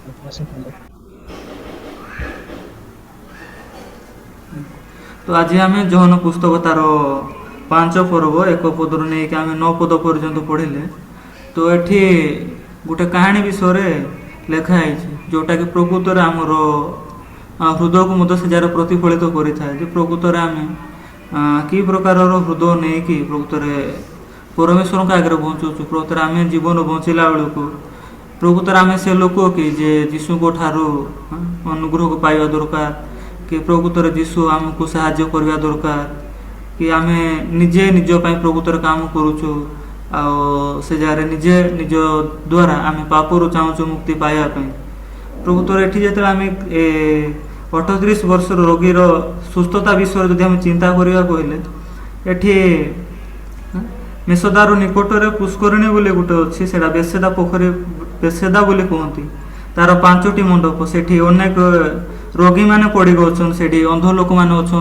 तो आज आम जौन पुस्तक तार 5 पर्व 1 पदर नहीं आम 9 पद पर्यंत पढ़ले। तो ये गोटे कहानी विषय लेखाई जोटा कि प्रकृत में आमर हृदय को मत से जार प्रतिफलित करें प्रकृत में आम कि प्रकार हृदय नहीं कि प्रकृत में परमेश्वर के आगे बଞ୍ଚुचु प्रकृत आम जीवन बचला बेलू प्रकृत आम से लोक कि जे जीशु को ठारू अनुग्रह को पाइबा दरकार कि प्रकृत जीशु आमको साहाय्य करवा दरकार कि आम निजे निज प्रकृत काम करुचु से जगह निजे निज द्वारा आम पापरू चाहूँ मुक्ति पाइबापी प्रकृत ये जो आम 38 वर्ष रोगीर सुस्थता विषय जब आम चिंता करवा कहले ये मेसदार निकट में पुष्करिणी बोली गोटे अच्छी से बेसेदा पोखरी बेसेदा बोली कहती तार 5टी मंडप से अनेक रोगी मैंने पड़ गए से अंध लोक मैंने अच्छा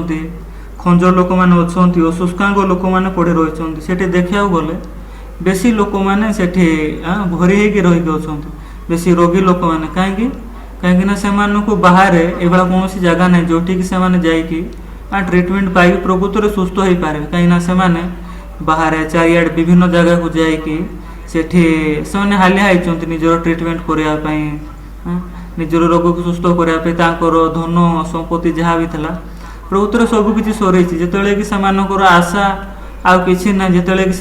खंजर लोक मैंने अच्छा अशुष्कांग लोक मैंने पड़ रही से देखा गले बेसी लोक मैंने से भरी होगी रही अच्छा बेसी रोगी लोक मैंने कहीं कहीं बाहर एभला कौन जगह ना जोटि से ट्रिटमेंट पाई प्रकृत में सुस्थ हो पारे कहीं बाहर चारियाड विभिन्न जगह को जाकि से हालिया होती निजर ट्रिटमेंट करने निजर रोग को सुस्थ करने धन संपत्ति जहाँ भी था प्रकृत सबकि सर जो आशा आउ कि ना जिते कि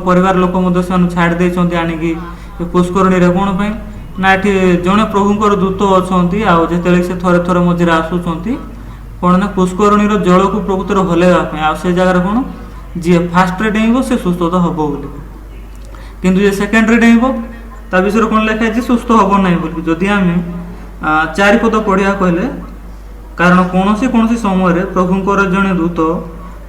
परिवार लोक छाड़ दे आणिकी पुष्करणी कौन पाई ना ये जड़े प्रभुंर दूत अच्छा आते से थरे थरे मझे आसुँच कौन ना पुष्करणी जल को प्रकृत हलैवाई आ से जगार कौन जी फास्ट डेब से सुस्थता हम बोली किंतु ये सेकेंड डेब ता विषय कौन लिखाई सुस्थ हम ना बोली जदि आम 4 पद पढ़िया कहले कारण कौन समय प्रभुंर जड़े दूत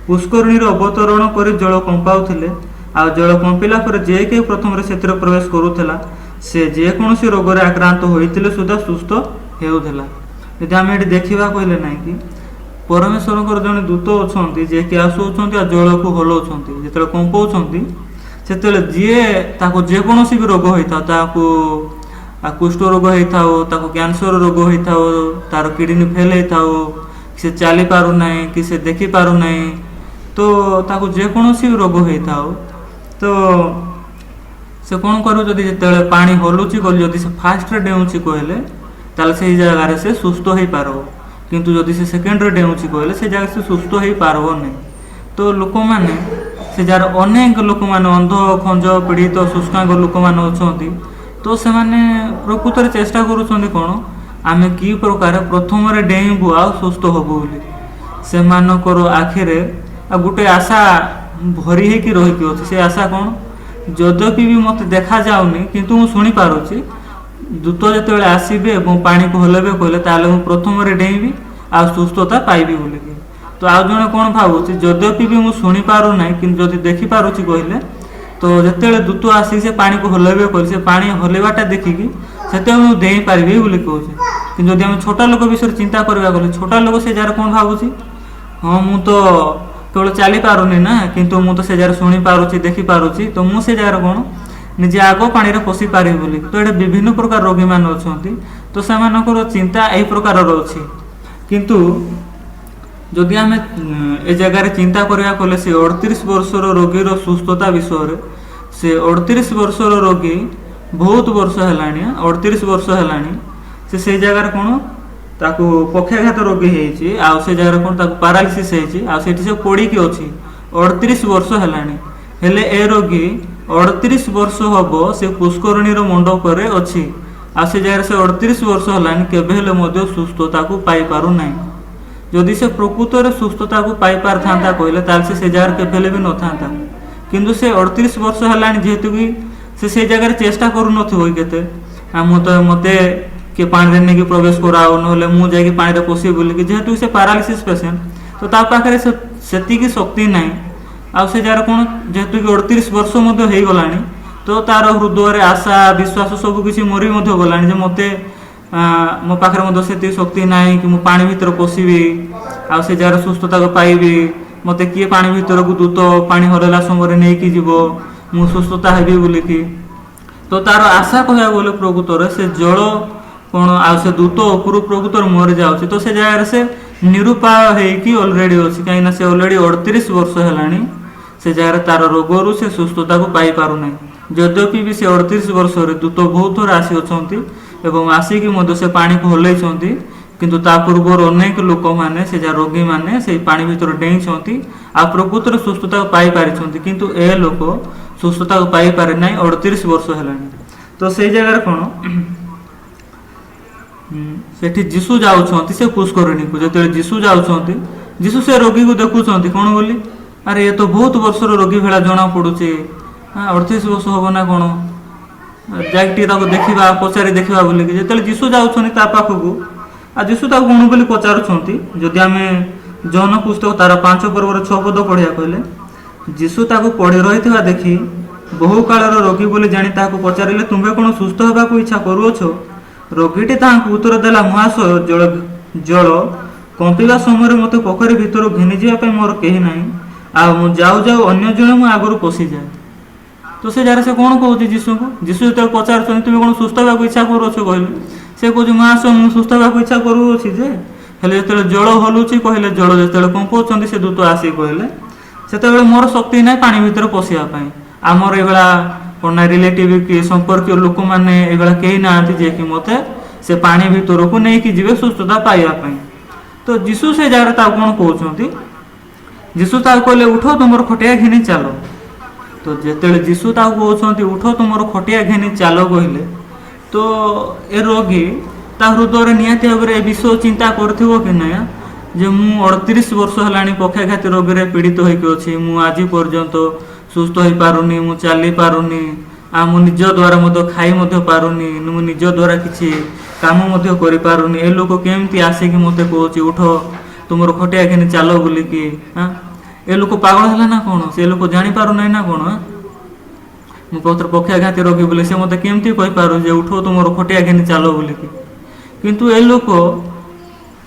पुष्करणी अवतरण कर जल कंपाऊले आ जल कंपिला जे के प्रथम से प्रवेश करूला से जेकोसी रोग आक्रांत होते सुधा सुस्थ होता यदि आम ये देखा कहले ना कि परमेश्वर जड़े दूत अच्छा जे कि आसुँच जल को हलाउं जो कंपाऊँ से जेकोसी भी रोग होता कुष्ठ रोग होता कैंसर रोग होता तार किडनी फेल होता से चली पारना कि से देखी पारना तो जेकोसी भी रोग होता तो से कौन करूँ जो पानी हलुची गली जदि से फास्ट डेउची कहले ताल से जगार से सुस्थ हो पार किंतु जदि से सेकेंड डेउची कहले से जगह से सुस्थ हो पार नहीं तो लोक मैंने से जार अनेक लोक मैंने अंध खंज पीड़ित शुष्कांग लोक मैंने अच्छा तो से प्रकृत में चेष्टा करुँच कौन आम कि प्रकार प्रथम डेइबू आ सुस्थ हबू बोली से आखिरे गोटे आशा भरी होगी रही अच्छे से आशा कौन जद्यपि भी मत देखा जाऊनी किंतु मु शुणी पारुची दूत जो आसबे और पानी को हलैबे कहले ताले मु प्रथम डेइबी आ सुस्थता पाइबी बोलिकी तो आउ जड़े कौन भावुची जद्यपि भी मुझे शुणी पार ना कि देखिपुची कहले तो जिते दूत आसिक से पानी को हलैबे कहले से पानी हलैवाटा देखिकी से मुझे दे पारि बोली कहूँ कि जब आम छोटा लोक विषय चिंता करवा गले छोटा लोक से जार कौन भावुची हाँ मु तो केवल चली पारुनी ना किंतु मु तो से जार शुणी पारुची देखी पारुची तो मु से जार कौन निजे आग पानी रे पशि पारि बोली तो ये विभिन्न प्रकार रोगी मान अच्छा तो से चिंता यही प्रकार अच्छी किंतु जदि आम ए जगार चिंता करवा कले से 38 वर्षर रोगीर सुस्थता विषय से 38 वर्षर रोगी बहुत वर्ष है 38 वर्ष है से जगार कौन ताकू पक्षाघात रोगी होती से जगह कौन पारालिसिस होती से पड़ी अच्छी 38 वर्ष है ए रोगी 38 वर्ष हम से पुष्करणी मंडप अच्छी से जगह से 38 वर्ष है केवे सुस्थता को पाई पारु ना जदि से प्रकृत में सुस्थता को पाई पार था कहले से जगह केवे भी न था किंतु से 38 वर्ष है जेहेतु कि से जगह चेष्टा करू नते मत कि पानी नहीं प्रवेश कराओ ना मुझे पानी पशि बोलिकी जेहेतु से पारालिसिस पेसेंट तो पाखे से शक्ति ना से जार कौन जेहेतु कि 38 वर्ष हो गला तो तार हृदय आशा विश्वास सबकि मरी गला मत मो पाखे से शक्ति ना कि मु पानी भीतर पशिबी से जार सुस्थता को पाइबी मत किए पानी भीतर को दूत पानी हरला समय नहीं कि जीव मु सुस्थता हेबी बोलिकी तो तार आशा कह गले प्रकृत से जल କ'ଣ ଆଉ ସେ ଦୂତ ଉପରୁ ପ୍ରକୃତରେ ମରିଯାଉଛି। ତ ସେ ଜାଗାରେ ସେ ନିରୁପାୟ ହେଇକି ଅଲରେଡ଼ି ଅଛି, କାହିଁକିନା ସେ ଅଲରେଡ଼ି 38 ବର୍ଷ ହେଲାଣି ସେ ଜାଗାରେ ତାର ରୋଗରୁ ସେ ସୁସ୍ଥତାକୁ ପାଇପାରୁନାହିଁ। ଯଦ୍ୟପି ବି ସେ 38 ବର୍ଷରେ ଦୂତ ବହୁତ ଥର ଆସିଅଛନ୍ତି ଏବଂ ଆସିକି ମଧ୍ୟ ସେ ପାଣିକୁ ହଲେଇଛନ୍ତି, କିନ୍ତୁ ତା ପୂର୍ବରୁ ଅନେକ ଲୋକମାନେ ସେ ଯାହା ରୋଗୀମାନେ ସେଇ ପାଣି ଭିତରେ ଡେଇଁଛନ୍ତି ଆଉ ପ୍ରକୃତରେ ସୁସ୍ଥତାକୁ ପାଇପାରିଛନ୍ତି, କିନ୍ତୁ ଏ ଲୋକ ସୁସ୍ଥତାକୁ ପାଇପାରେ ନାହିଁ 38 ବର୍ଷ ହେଲାଣି। ତ ସେଇ ଜାଗାରେ କ'ଣ ସେଠି ଯୀଶୁ ଯାଉଛନ୍ତି ସେ ପୁଷ୍କରିଣୀକୁ। ଯେତେବେଳେ ଯୀଶୁ ଯାଉଛନ୍ତି, ଯୀଶୁ ସେ ରୋଗୀକୁ ଦେଖୁଛନ୍ତି କ'ଣ ବୋଲି, ଆରେ ଏ ତ ବହୁତ ବର୍ଷର ରୋଗୀ ଭଳିଆ ଜଣା ପଡ଼ୁଛି, 38 ବର୍ଷ ହେବ ନା କ'ଣ, ଯାଇକି ଟିକେ ତାକୁ ଦେଖିବା, ପଚାରି ଦେଖିବା ବୋଲିକି ଯେତେବେଳେ ଯୀଶୁ ଯାଉଛନ୍ତି ତା ପାଖକୁ, ଆଉ ଯୀଶୁ ତାକୁ କ'ଣ ବୋଲି ପଚାରୁଛନ୍ତି। ଯଦି ଆମେ ଜହନ ପୁସ୍ତକ ତାର 5 ପର୍ବର 6 ପଦ ପଢ଼ିବା କହିଲେ, ଯୀଶୁ ତାକୁ ପଡ଼ି ରହିଥିବା ଦେଖି ବହୁ କାଳର ରୋଗୀ ବୋଲି ଜାଣି ତାହାକୁ ପଚାରିଲେ, ତୁମେ କ'ଣ ସୁସ୍ଥ ହେବାକୁ ଇଚ୍ଛା କରୁଅଛ? ରୋଗୀଟି ତାହାଙ୍କୁ ଉତ୍ତର ଦେଲା, ମହାଶୟ, ଜଳ କମ୍ପିବା ସମୟରେ ମୋତେ ପୋଖରୀ ଭିତରୁ ଘେନିଯିବା ପାଇଁ ମୋର କେହି ନାହିଁ, ଆଉ ମୁଁ ଯାଉ ଯାଉ ଅନ୍ୟ ଜଣେ ମୁଁ ଆଗରୁ ପଶିଯାଏ। ତ ସେ ଜାଗାରେ ସେ କ'ଣ କହୁଛି ଯୀଶୁଙ୍କୁ? ଯୀଶୁ ଯେତେବେଳେ ପଚାରୁଛନ୍ତି ତୁମେ କ'ଣ ସୁସ୍ଥ ହେବାକୁ ଇଚ୍ଛା କରୁଅଛ କହିଲେ, ସେ କହୁଛି, ମହାଶୟ, ମୁଁ ସୁସ୍ଥ ହେବାକୁ ଇଚ୍ଛା କରୁଅଛି ଯେ, ହେଲେ ଯେତେବେଳେ ଜଳ ହଲୁଛି କହିଲେ, ଜଳ ଯେତେବେଳେ କମ୍ପାଉଛନ୍ତି ସେ ଦୂତ ଆସି କହିଲେ, ସେତେବେଳେ ମୋର ଶକ୍ତି ନାହିଁ ପାଣି ଭିତରେ ପଶିବା ପାଇଁ। ଆମର ଏଇଭଳିଆ କ'ଣ ନା ରିଲେଟିଭ୍ କି ସମ୍ପର୍କୀୟ ଲୋକମାନେ ଏଇଭଳିଆ କେହି ନାହାନ୍ତି ଯିଏକି ମୋତେ ସେ ପାଣି ଭିତରକୁ ନେଇକି ଯିବେ ସୁସ୍ଥତା ପାଇବା ପାଇଁ। ତ ଯୀଶୁ ସେ ଜାଗାରେ ତାକୁ କ'ଣ କହୁଛନ୍ତି? ଯୀଶୁ ତାକୁ କହିଲେ, ଉଠ ତୁମର ଖଟିଆ ଘେନି ଚାଲ। ତ ଯେତେବେଳେ ଯୀଶୁ ତାକୁ କହୁଛନ୍ତି ଉଠ ତୁମର ଖଟିଆ ଘେନି ଚାଲ କହିଲେ, ତ ଏ ରୋଗୀ ତା ହୃଦୟରେ ନିହାତି ଭାବରେ ଏ ବିଷୟ ଚିନ୍ତା କରିଥିବ କି ନାହିଁ ଯେ ମୁଁ 38 ବର୍ଷ ହେଲାଣି ପକ୍ଷାଘାତୀ ରୋଗରେ ପୀଡ଼ିତ ହୋଇକି ଅଛି, ମୁଁ ଆଜି ପର୍ଯ୍ୟନ୍ତ ସୁସ୍ଥ ହୋଇପାରୁନି, ମୁଁ ଚାଲିପାରୁନି, ଆଉ ମୁଁ ନିଜ ଦ୍ୱାରା ମଧ୍ୟ ଖାଇ ମଧ୍ୟ ପାରୁନି, ମୁଁ ନିଜ ଦ୍ୱାରା କିଛି କାମ ମଧ୍ୟ କରିପାରୁନି। ଏ ଲୋକ କେମିତି ଆସିକି ମୋତେ କହୁଛି ଉଠ ତୁମର ଖଟିଆ ଘେନି ଚାଲ ବୋଲିକି। ଏ ଲୋକ ପାଗଳ ହେଲା ନା କ'ଣ? ସେ ଲୋକ ଜାଣିପାରୁନାହିଁ ନା କ'ଣ? ମୁଁ ପକ୍ଷାଘାତୀ ରୋଗୀ ବୋଲି ସେ ମୋତେ କେମିତି କହିପାରୁଛି ଯେ ଉଠ ତୁମର ଖଟିଆ ଘେନି ଚାଲ ବୋଲିକି। କିନ୍ତୁ ଏ ଲୋକ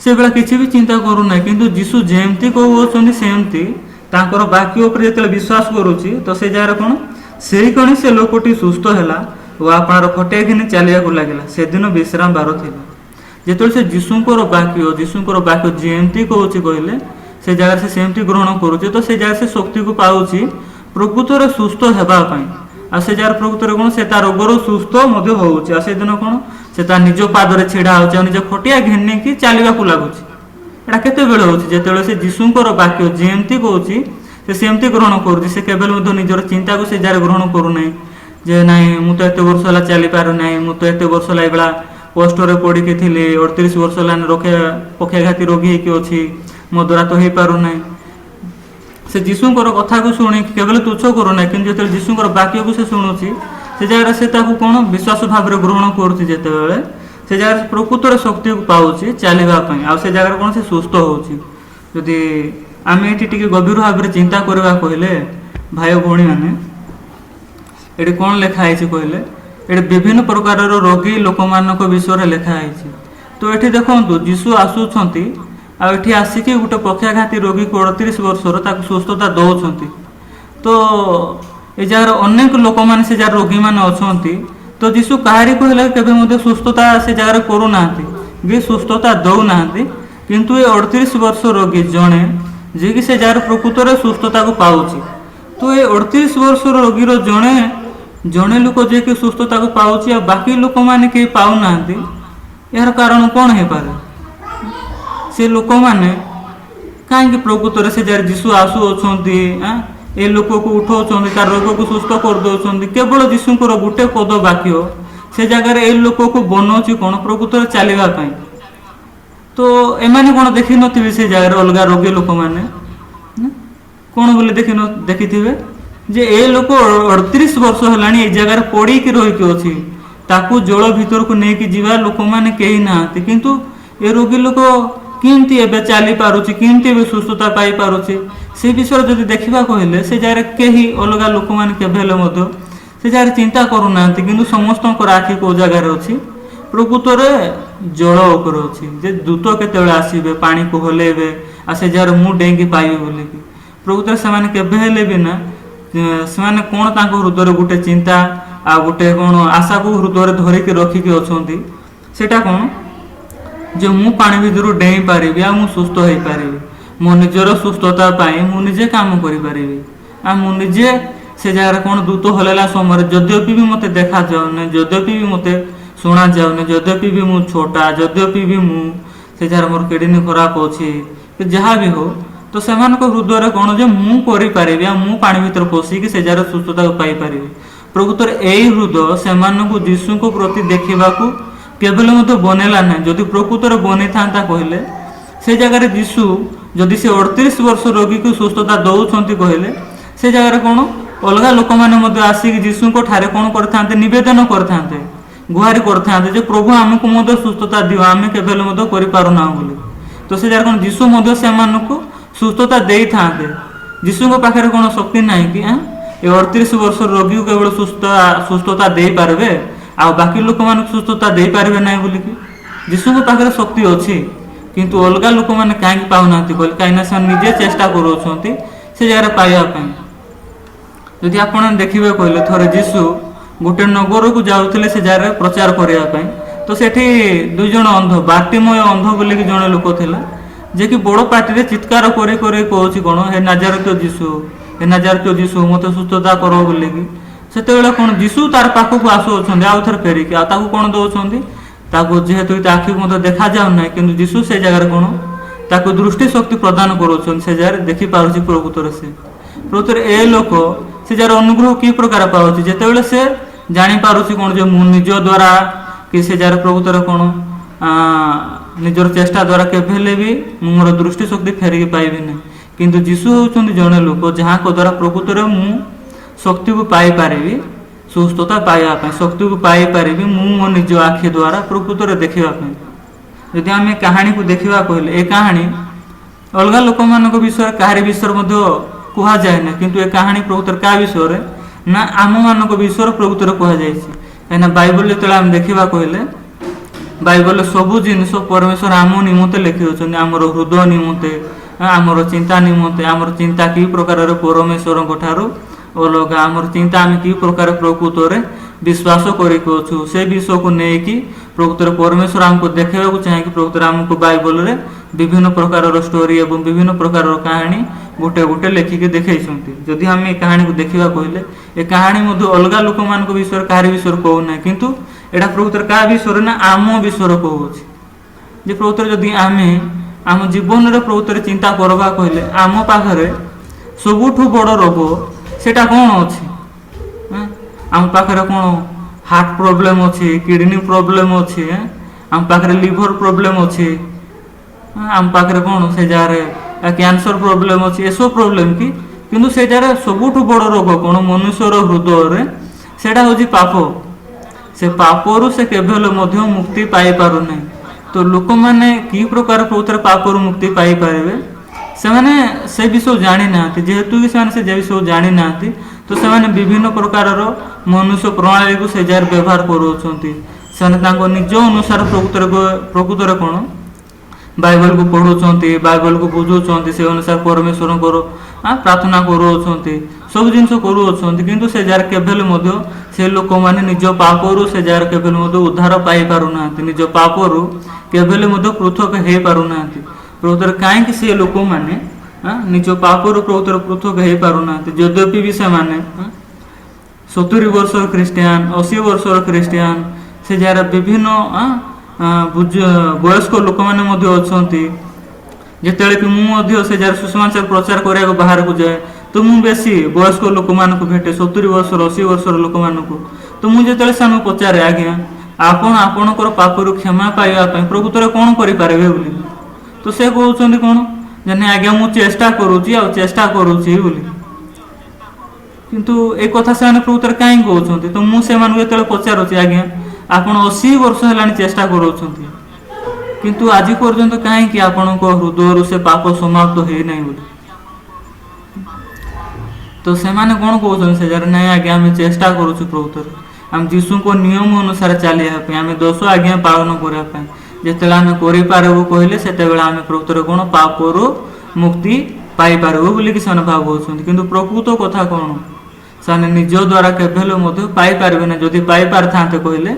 ସେଭଳିଆ କିଛି ବି ଚିନ୍ତା କରୁନାହିଁ, କିନ୍ତୁ ଯୀଶୁ ଯେମିତି କହୁଅଛନ୍ତି ସେମିତି ତାଙ୍କର ବାକ୍ୟ ଉପରେ ଯେତେବେଳେ ବିଶ୍ୱାସ କରୁଛି, ତ ସେ ଜାଗାରେ କ'ଣ ସେଇ କଣି ସେ ଲୋକଟି ସୁସ୍ଥ ହେଲା ଓ ଆପଣର ଖଟିଆ ଘେନି ଚାଲିବାକୁ ଲାଗିଲା। ସେଦିନ ବିଶ୍ରାମ ବାର ଥିଲା। ଯେତେବେଳେ ସେ ଯୀଶୁଙ୍କର ବାକ୍ୟ ଯେମିତି କହୁଛି କହିଲେ, ସେ ଜାଗାରେ ସେ ସେମିତି ଗ୍ରହଣ କରୁଛି, ତ ସେ ଜାଗାରେ ସେ ଶକ୍ତିକୁ ପାଉଛି ପ୍ରକୃତରେ ସୁସ୍ଥ ହେବା ପାଇଁ। ଆଉ ସେ ଜାଗାରେ ପ୍ରକୃତରେ କ'ଣ ସେ ତା ରୋଗରୁ ସୁସ୍ଥ ମଧ୍ୟ ହେଉଛି। ଆଉ ସେଦିନ କ'ଣ ସେ ତା ନିଜ ପାଦରେ ଛିଡ଼ା ହେଉଛି ଆଉ ନିଜ ଖଟିଆ ଘେନିକି ଚାଲିବାକୁ ଲାଗୁଛି। ଏଇଟା କେତେବେଳେ ହେଉଛି? ଯେତେବେଳେ ସେ ଯୀଶୁଙ୍କର ବାକ୍ୟ ଯେମିତି କହୁଛି ସେ ସେମିତି ଗ୍ରହଣ କରୁଛି। ସେ କେବେ ମଧ୍ୟ ନିଜର ଚିନ୍ତାକୁ ସେ ଜାଗାରେ ଗ୍ରହଣ କରୁନାହିଁ ଯେ ନାଇଁ ମୁଁ ତ ଏତେ ବର୍ଷ ହେଲା ଚାଲିପାରୁନାହିଁ, ମୁଁ ତ ଏତେ ବର୍ଷ ହେଲା ଏଇଭଳିଆ କଷ୍ଟରେ ପଡ଼ିକି ଥିଲି, 38 ବର୍ଷ ହେଲାଣି ପକ୍ଷାଘାତୀ ରୋଗୀ ହେଇକି ଅଛି, ମୋ ଦ୍ୱାରା ତ ହେଇପାରୁନାହିଁ। ସେ ଯୀଶୁଙ୍କର କଥାକୁ ଶୁଣିକି କେବଳ ତୁଚ୍ଛ କରୁନାହିଁ, କିନ୍ତୁ ଯେତେବେଳେ ଯୀଶୁଙ୍କର ବାକ୍ୟକୁ ସେ ଶୁଣୁଛି ସେ ଜାଗାରେ ସେ ତାକୁ କ'ଣ ବିଶ୍ୱାସ ଭାବରେ ଗ୍ରହଣ କରୁଛି। ଯେତେବେଳେ ସେ ଜାଗାରେ ପ୍ରକୃତରେ ଶକ୍ତିକୁ ପାଉଛି ଚାଲିବା ପାଇଁ, ଆଉ ସେ ଜାଗାରେ କ'ଣ ସେ ସୁସ୍ଥ ହେଉଛି। ଯଦି ଆମେ ଏଠି ଟିକେ ଗଭୀର ଭାବରେ ଚିନ୍ତା କରିବା କହିଲେ ଭାଇ ଭଉଣୀମାନେ, ଏଠି କ'ଣ ଲେଖା ହେଇଛି କହିଲେ, ଏଠି ବିଭିନ୍ନ ପ୍ରକାରର ରୋଗୀ ଲୋକମାନଙ୍କ ବିଷୟରେ ଲେଖା ହେଇଛି। ତ ଏଠି ଦେଖନ୍ତୁ ଯୀଶୁ ଆସୁଛନ୍ତି ଆଉ ଏଠି ଆସିକି ଗୋଟେ ପକ୍ଷାଘାତୀ ରୋଗୀକୁ 38 ବର୍ଷର ତାକୁ ସୁସ୍ଥତା ଦେଉଛନ୍ତି। ତ ଏ ଜାଗାରେ ଅନେକ ଲୋକମାନେ ସେ ଯାହାର ରୋଗୀମାନେ ଅଛନ୍ତି, ତ ଯୀଶୁ କାହାରିକୁ ହେଲେ କେବେ ମଧ୍ୟ ସୁସ୍ଥତା ସେ ଜାଗାରେ କରୁନାହାନ୍ତି କି ସୁସ୍ଥତା ଦେଉନାହାନ୍ତି, କିନ୍ତୁ ଏ 38 ବର୍ଷ ରୋଗୀ ଜଣେ ଯିଏକି ସେ ଜାଗାରେ ପ୍ରକୃତରେ ସୁସ୍ଥତାକୁ ପାଉଛି। ତ ଏ 38 ବର୍ଷର ରୋଗୀର ଜଣେ ଲୋକ ଯିଏକି ସୁସ୍ଥତାକୁ ପାଉଛି ଆଉ ବାକି ଲୋକମାନେ କେହି ପାଉନାହାନ୍ତି, ଏହାର କାରଣ କ'ଣ ହେଇପାରେ? ସେ ଲୋକମାନେ କାହିଁକି ପ୍ରକୃତରେ ସେ ଜାଗାରେ ଯୀଶୁ ଆସୁଅଛନ୍ତି, ଏ ଲୋକକୁ ଉଠାଉଛନ୍ତି, ତାର ରୋଗକୁ ସୁସ୍ଥ କରିଦେଉଛନ୍ତି, କେବଳ ଯୀଶୁଙ୍କର ଗୋଟେ ପଦ ବାକ୍ୟ ସେ ଜାଗାରେ ଏ ଲୋକକୁ ବନଉଛି କ'ଣ ପ୍ରକୃତରେ ଚାଲିବା ପାଇଁ। ତ ଏମାନେ କ'ଣ ଦେଖିନଥିବେ ସେ ଜାଗାରେ ଅଲଗା ରୋଗୀ ଲୋକମାନେ କ'ଣ ବୋଲି ଦେଖିଥିବେ ଯେ ଏ ଲୋକ 38 ବର୍ଷ ହେଲାଣି ଏ ଜାଗାରେ ପଡ଼ିକି ରହିକି ଅଛି, ତାକୁ ଜଳ ଭିତରକୁ ନେଇକି ଯିବା ଲୋକମାନେ କେହି ନାହାନ୍ତି, କିନ୍ତୁ ଏ ରୋଗୀ ଲୋକ କେମିତି ଏବେ ଚାଲିପାରୁଛି, କେମିତି ଏବେ ସୁସ୍ଥତା ପାଇପାରୁଛି, ସେ ବିଷୟରେ ଯଦି ଦେଖିବା କହିଲେ ସେ ଜାଗାରେ କେହି ଅଲଗା ଲୋକମାନେ କେବେ ହେଲେ ମଧ୍ୟ ସେ ଜାଗାରେ ଚିନ୍ତା କରୁନାହାନ୍ତି। କିନ୍ତୁ ସମସ୍ତଙ୍କର ଆଖି କେଉଁ ଜାଗାରେ ଅଛି? ପ୍ରକୃତରେ ଜଳ ଉପରେ ଅଛି, ଯେ ଦୂତ କେତେବେଳେ ଆସିବେ ପାଣିକୁ ହଲେଇବେ ଆଉ ସେ ଜାଗାରେ ମୁଁ ଡେଇଁକି ପାଇବି ବୋଲିକି। ପ୍ରକୃତରେ ସେମାନେ କେବେ ହେଲେ ବି ନା, ସେମାନେ କ'ଣ ତାଙ୍କ ହୃଦୟରେ ଗୋଟେ ଚିନ୍ତା ଆଉ ଗୋଟେ କ'ଣ ଆଶାକୁ ହୃଦୟରେ ଧରିକି ରଖିକି ଅଛନ୍ତି। সেটা কোণ যে ମୁଁ ପାଣି ଭିତରୁ ଡେଇଁ ପାରିବି ଆଉ ମୁଁ ସୁସ୍ଥ ହେଇପାରିବି, ମୋ ନିଜର ସୁସ୍ଥତା ପାଇଁ ମୁଁ ନିଜେ କାମ କରିପାରିବି, ଆଉ ମୁଁ ନିଜେ ସେ ଜାଗାରେ କ'ଣ ଦୂତ ହଲେଇଲା ସମୟରେ ଯଦ୍ୟପି ବି ମୋତେ ଦେଖାଯାଉନି, ଯଦ୍ୟପି ବି ମୋତେ ଶୁଣାଯାଉନି, ଯଦ୍ୟପି ବି ମୁଁ ଛୋଟା, ଯଦ୍ୟପି ବି ମୁଁ ସେ ଜାଗାରେ ମୋର କିଡ଼ନୀ ଖରାପ ଅଛି, ଯାହା ବି ହଉ, ତ ସେମାନଙ୍କ ହୃଦୟରେ କ'ଣ ଯେ ମୁଁ କରିପାରିବି ଆଉ ମୁଁ ପାଣି ଭିତରେ ପଶିକି ସେ ଜାଗାରେ ସୁସ୍ଥତାକୁ ପାଇପାରିବି। ପ୍ରକୃତରେ ଏଇ ହୃଦୟ ସେମାନଙ୍କୁ ଯୀଶୁଙ୍କ ପ୍ରତି ଦେଖିବାକୁ କେବେ ମଧ୍ୟ ବନେଇଲା ନାହିଁ। ଯଦି ପ୍ରକୃତରେ ବନେଇଥାନ୍ତା କହିଲେ ସେ ଜାଗାରେ ଯୀଶୁ ଯଦି ସେ 38 ବର୍ଷ ରୋଗୀକୁ ସୁସ୍ଥତା ଦେଉଛନ୍ତି କହିଲେ ସେ ଜାଗାରେ କ'ଣ ଅଲଗା ଲୋକମାନେ ମଧ୍ୟ ଆସିକି ଯୀଶୁଙ୍କ ଠାରେ କ'ଣ କରିଥାନ୍ତେ, ନିବେଦନ କରିଥାନ୍ତେ, ଗୁହାରି କରିଥାନ୍ତେ ଯେ ପ୍ରଭୁ ଆମକୁ ମଧ୍ୟ ସୁସ୍ଥତା ଦିଅ, ଆମେ କେବେ ମଧ୍ୟ କରିପାରୁନାହୁଁ ବୋଲି। ତ ସେ ଜାଗାରେ କ'ଣ ଯୀଶୁ ମଧ୍ୟ ସେମାନଙ୍କୁ ସୁସ୍ଥତା ଦେଇଥାନ୍ତେ। ଯୀଶୁଙ୍କ ପାଖରେ କ'ଣ ଶକ୍ତି ନାହିଁ କି ଏ 38 ବର୍ଷର ରୋଗୀକୁ କେବଳ ସୁସ୍ଥତା ଦେଇପାରିବେ ଆଉ ବାକି ଲୋକମାନଙ୍କୁ ସୁସ୍ଥତା ଦେଇପାରିବେ ନାହିଁ ବୋଲିକି? ଯୀଶୁଙ୍କ ପାଖରେ ଶକ୍ତି ଅଛି, କିନ୍ତୁ ଅଲଗା ଲୋକମାନେ କାହିଁକି ପାଉନାହାନ୍ତି କହିଲେ? କାହିଁକିନା ସେମାନେ ନିଜେ ଚେଷ୍ଟା କରୁଛନ୍ତି ସେ ଜାଗାରେ ପାଇବା ପାଇଁ। ଯଦି ଆପଣ ଦେଖିବେ କହିଲେ ଥରେ ଯୀଶୁ ଗୋଟେ ନଗରକୁ ଯାଉଥିଲେ ସେ ଜାଗାରେ ପ୍ରଚାର କରିବା ପାଇଁ, ତ ସେଠି 2 ଜଣ ଅନ୍ଧ, ବାର୍ଟିମୟ ଅନ୍ଧ ବୋଲିକି ଜଣେ ଲୋକ ଥିଲା, ଯେ କି ବଡ଼ ପାଟିରେ ଚିତ୍କାର କରି କରି କହୁଛି କ'ଣ, ହେ ନାଜାରେତ ଯୀଶୁ, ହେ ନାଜାରେତ ଯୀଶୁ ମୋତେ ସୁସ୍ଥତା କର ବୋଲିକି। ସେତେବେଳେ କ'ଣ ଯୀଶୁ ତାର ପାଖକୁ ଆସୁଅଛନ୍ତି ଆଉ ଥରେ ଫେରିକି, ଆଉ ତାକୁ କ'ଣ ଦେଉଛନ୍ତି, ତାକୁ ଯେହେତୁ ତା ଆଖିକୁ ମଧ୍ୟ ଦେଖାଯାଉନାହିଁ, କିନ୍ତୁ ଯୀଶୁ ସେ ଜାଗାରେ କ'ଣ ତାକୁ ଦୃଷ୍ଟି ଶକ୍ତି ପ୍ରଦାନ କରୁଛନ୍ତି, ସେ ଜାଗାରେ ଦେଖିପାରୁଛି ପ୍ରକୃତରେ। ପ୍ରକୃତରେ ଏ ଲୋକ ସେ ଜାଗାରେ ଅନୁଗ୍ରହ କି ପ୍ରକାର ପାଉଛି, ଯେତେବେଳେ ସେ ଜାଣିପାରୁଛି କ'ଣ ଯେ ମୁଁ ନିଜ ଦ୍ୱାରା କି ସେ ଜାଗାରେ ପ୍ରକୃତରେ କ'ଣ ନିଜର ଚେଷ୍ଟା ଦ୍ୱାରା କେବେ ହେଲେ ବି ମୁଁ ମୋର ଦୃଷ୍ଟି ଶକ୍ତି ଫେରିକି ପାଇବି ନାହିଁ। କିନ୍ତୁ ଯୀଶୁ ହେଉଛନ୍ତି ଜଣେ ଲୋକ ଯାହାଙ୍କ ଦ୍ୱାରା ପ୍ରକୃତରେ ମୁଁ ଶକ୍ତିକୁ ପାଇପାରିବି, ସୁସ୍ଥତା ପାଇବା ପାଇଁ ଶକ୍ତିକୁ ପାଇପାରିବି ମୁଁ ମୋ ନିଜ ଆଖି ଦ୍ୱାରା ପ୍ରକୃତରେ ଦେଖିବା ପାଇଁ। ଯଦି ଆମେ କାହାଣୀକୁ ଦେଖିବା କହିଲେ ଏ କାହାଣୀ ଅଲଗା ଲୋକମାନଙ୍କ ବିଷୟରେ କାହାରି ବିଷୟରେ ମଧ୍ୟ କୁହାଯାଏ ନା, କିନ୍ତୁ ଏ କାହାଣୀ ପ୍ରକୃତରେ କାହା ବିଷୟରେ ନା ଆମମାନଙ୍କ ବିଷୟରେ ପ୍ରକୃତରେ କୁହାଯାଇଛି। କାହିଁକିନା ବାଇବଲ ଯେତେବେଳେ ଆମେ ଦେଖିବା କହିଲେ ବାଇବଲରେ ସବୁ ଜିନିଷ ପରମେଶ୍ୱର ଆମ ନିମନ୍ତେ ଲେଖି ଦେଉଛନ୍ତି, ଆମର ହୃଦୟ ନିମନ୍ତେ, ଆମର ଚିନ୍ତା ନିମନ୍ତେ, ଆମର ଚିନ୍ତା କି ପ୍ରକାରରେ ପରମେଶ୍ୱରଙ୍କ ଠାରୁ ଅଲଗା, ଆମର ଚିନ୍ତା ଆମେ କି ପ୍ରକାର ପ୍ରକୃତରେ ବିଶ୍ୱାସ କରିକି ଅଛୁ, ସେ ବିଷୟକୁ ନେଇକି ପ୍ରକୃତରେ ପରମେଶ୍ୱର ଆମକୁ ଦେଖାଇବାକୁ ଚାହିଁକି ପ୍ରକୃତରେ ଆମକୁ ବାଇବଲରେ ବିଭିନ୍ନ ପ୍ରକାରର ଷ୍ଟୋରି ଏବଂ ବିଭିନ୍ନ ପ୍ରକାରର କାହାଣୀ ଗୋଟେ ଗୋଟେ ଲେଖିକି ଦେଖାଇଛନ୍ତି। ଯଦି ଆମେ ଏ କାହାଣୀକୁ ଦେଖିବା କହିଲେ ଏ କାହାଣୀ ମଧ୍ୟ ଅଲଗା ଲୋକମାନଙ୍କ ବିଷୟରେ କାହାରି ବିଷୟରେ କହୁନାହିଁ, କିନ୍ତୁ ଏଇଟା ପ୍ରକୃତରେ କାହା ବିଷୟରେ ନା ଆମ ବିଷୟରେ କହୁଅଛି। ଯେ ପ୍ରକୃତରେ ଯଦି ଆମେ ଆମ ଜୀବନରେ ପ୍ରକୃତରେ ଚିନ୍ତା କରିବା କହିଲେ ଆମ ପାଖରେ ସବୁଠୁ ବଡ଼ ରୋଗ ସେଟା କ'ଣ ଅଛି? ଆମ ପାଖରେ କ'ଣ ହାର୍ଟ ପ୍ରୋବ୍ଲେମ୍ ଅଛି, କିଡ଼ନୀ ପ୍ରୋବ୍ଲେମ୍ ଅଛି, ଆମ ପାଖରେ ଲିଭର ପ୍ରୋବ୍ଲେମ୍ ଅଛି, ଆମ ପାଖରେ କ'ଣ ସେ ଜାଗାରେ କ୍ୟାନ୍ସର ପ୍ରୋବ୍ଲେମ୍ ଅଛି, ଏସବୁ ପ୍ରୋବ୍ଲେମ୍ କି? କିନ୍ତୁ ସେଇଟାରେ ସବୁଠୁ ବଡ଼ ରୋଗ କ'ଣ ମନୁଷ୍ୟର ହୃଦୟରେ ସେଇଟା ହେଉଛି ପାପ। ସେ ପାପରୁ ସେ କେବେ ହେଲେ ମଧ୍ୟ ମୁକ୍ତି ପାଇପାରୁନାହିଁ। ତ ଲୋକମାନେ କି ପ୍ରକାର ପ୍ରକୃତରେ ପାପରୁ ମୁକ୍ତି ପାଇପାରିବେ ସେମାନେ ସେ ବିଷୟ ଜାଣିନାହାନ୍ତି। ଯେହେତୁ କି ସେମାନେ ସେ ବିଷୟ ଜାଣିନାହାନ୍ତି ତ ସେମାନେ ବିଭିନ୍ନ ପ୍ରକାରର ମନୁଷ୍ୟ ପ୍ରଣାଳୀକୁ ସେ ଜାଗାରେ ବ୍ୟବହାର କରୁଅଛନ୍ତି। ସେମାନେ ତାଙ୍କ ନିଜ ଅନୁସାରେ ପ୍ରକୃତରେ କ'ଣ ବାଇବଲକୁ ପଢ଼ୁଛନ୍ତି, ବାଇବଲକୁ ବୁଝୁଛନ୍ତି, ସେ ଅନୁସାରେ ପରମେଶ୍ୱରଙ୍କର ପ୍ରାର୍ଥନା କରୁଅଛନ୍ତି, ସବୁ ଜିନିଷ କରୁଅଛନ୍ତି, କିନ୍ତୁ ସେ ଜାଗାରେ କେବେ ହେଲେ ମଧ୍ୟ ସେ ଲୋକମାନେ ନିଜ ପାପରୁ ସେ ଜାଗାରେ କେବେ ହେଲେ ମଧ୍ୟ ଉଦ୍ଧାର ପାଇପାରୁନାହାନ୍ତି, ନିଜ ପାପରୁ କେବେ ହେଲେ ମଧ୍ୟ ପୃଥକ ହେଇପାରୁନାହାନ୍ତି। ପ୍ରକୃତରେ କାହିଁକି ସେ ଲୋକମାନେ ନିଜ ପାପରୁ ପ୍ରକୃତରେ ପୃଥକ ହେଇପାରୁନାହାନ୍ତି? ଯଦ୍ୟପି ବି ସେମାନେ 70 ବର୍ଷର ଖ୍ରୀଷ୍ଟିଆନ, 80 ବର୍ଷର ଖ୍ରୀଷ୍ଟିଆନ, ସେ ଜାଗାରେ ବିଭିନ୍ନ ବୟସ୍କ ଲୋକମାନେ ମଧ୍ୟ ଅଛନ୍ତି। ଯେତେବେଳେ କି ମୁଁ ମଧ୍ୟ ସେ ଜାଗାରେ ସୁସମାଚାର ପ୍ରଚାର କରିବାକୁ ବାହାରକୁ ଯାଏ ତ ମୁଁ ବେଶୀ ବୟସ୍କ ଲୋକମାନଙ୍କୁ ଭେଟେ, 70 ବର୍ଷର 80 ବର୍ଷର ଲୋକମାନଙ୍କୁ। ତ ମୁଁ ଯେତେବେଳେ ସେମାନଙ୍କୁ ପଚାରେ ଆଜ୍ଞା ଆପଣ ଆପଣଙ୍କର ପାପରୁ କ୍ଷମା ପାଇବା ପାଇଁ ପ୍ରକୃତରେ କ'ଣ କରିପାରିବେ ବୋଲି, ତ ସେ କହୁଛନ୍ତି କ'ଣ ଯେ ନାଇଁ ଆଜ୍ଞା ମୁଁ ଚେଷ୍ଟା କରୁଛି ବୋଲି। କିନ୍ତୁ ଏ କଥା ସେମାନେ ପ୍ରକୃତରେ କାହିଁକି କହୁଛନ୍ତି? ତ ମୁଁ ସେମାନଙ୍କୁ ଯେତେବେଳେ ପଚାରୁଛି ଆଜ୍ଞା ଆପଣ 80 ବର୍ଷ ହେଲାଣି ଚେଷ୍ଟା କରୁଛନ୍ତି, କିନ୍ତୁ ଆଜି ପର୍ଯ୍ୟନ୍ତ କାହିଁକି ଆପଣଙ୍କ ହୃଦୟରୁ ସେ ପାପ ସମାପ୍ତ ହେଇନାହିଁ ବୋଲି, ତ ସେମାନେ କ'ଣ କହୁଛନ୍ତି ସେ ଜାଗାରେ ନାଇଁ ଆଜ୍ଞା ଆମେ ଚେଷ୍ଟା କରୁଛୁ ପ୍ରକୃତରେ ଆମେ ଯୀଶୁଙ୍କ ନିୟମ ଅନୁସାରେ ଚାଲିବା ପାଇଁ, ଆମେ 10 ଆଜ୍ଞା ପାଳନ କରିବା ପାଇଁ। ଯେତେବେଳେ ଆମେ କରିପାରିବୁ କହିଲେ ସେତେବେଳେ ଆମେ ପ୍ରକୃତରେ କ'ଣ ପାପରୁ ମୁକ୍ତି ପାଇପାରିବୁ ବୋଲିକି ସେମାନେ ଭାବୁଅଛନ୍ତି। କିନ୍ତୁ ପ୍ରକୃତ କଥା କ'ଣ ସେମାନେ ନିଜ ଦ୍ୱାରା କେବେ ହେଲେ ମଧ୍ୟ ପାଇପାରିବେ ନା। ଯଦି ପାଇପାରିଥାନ୍ତେ କହିଲେ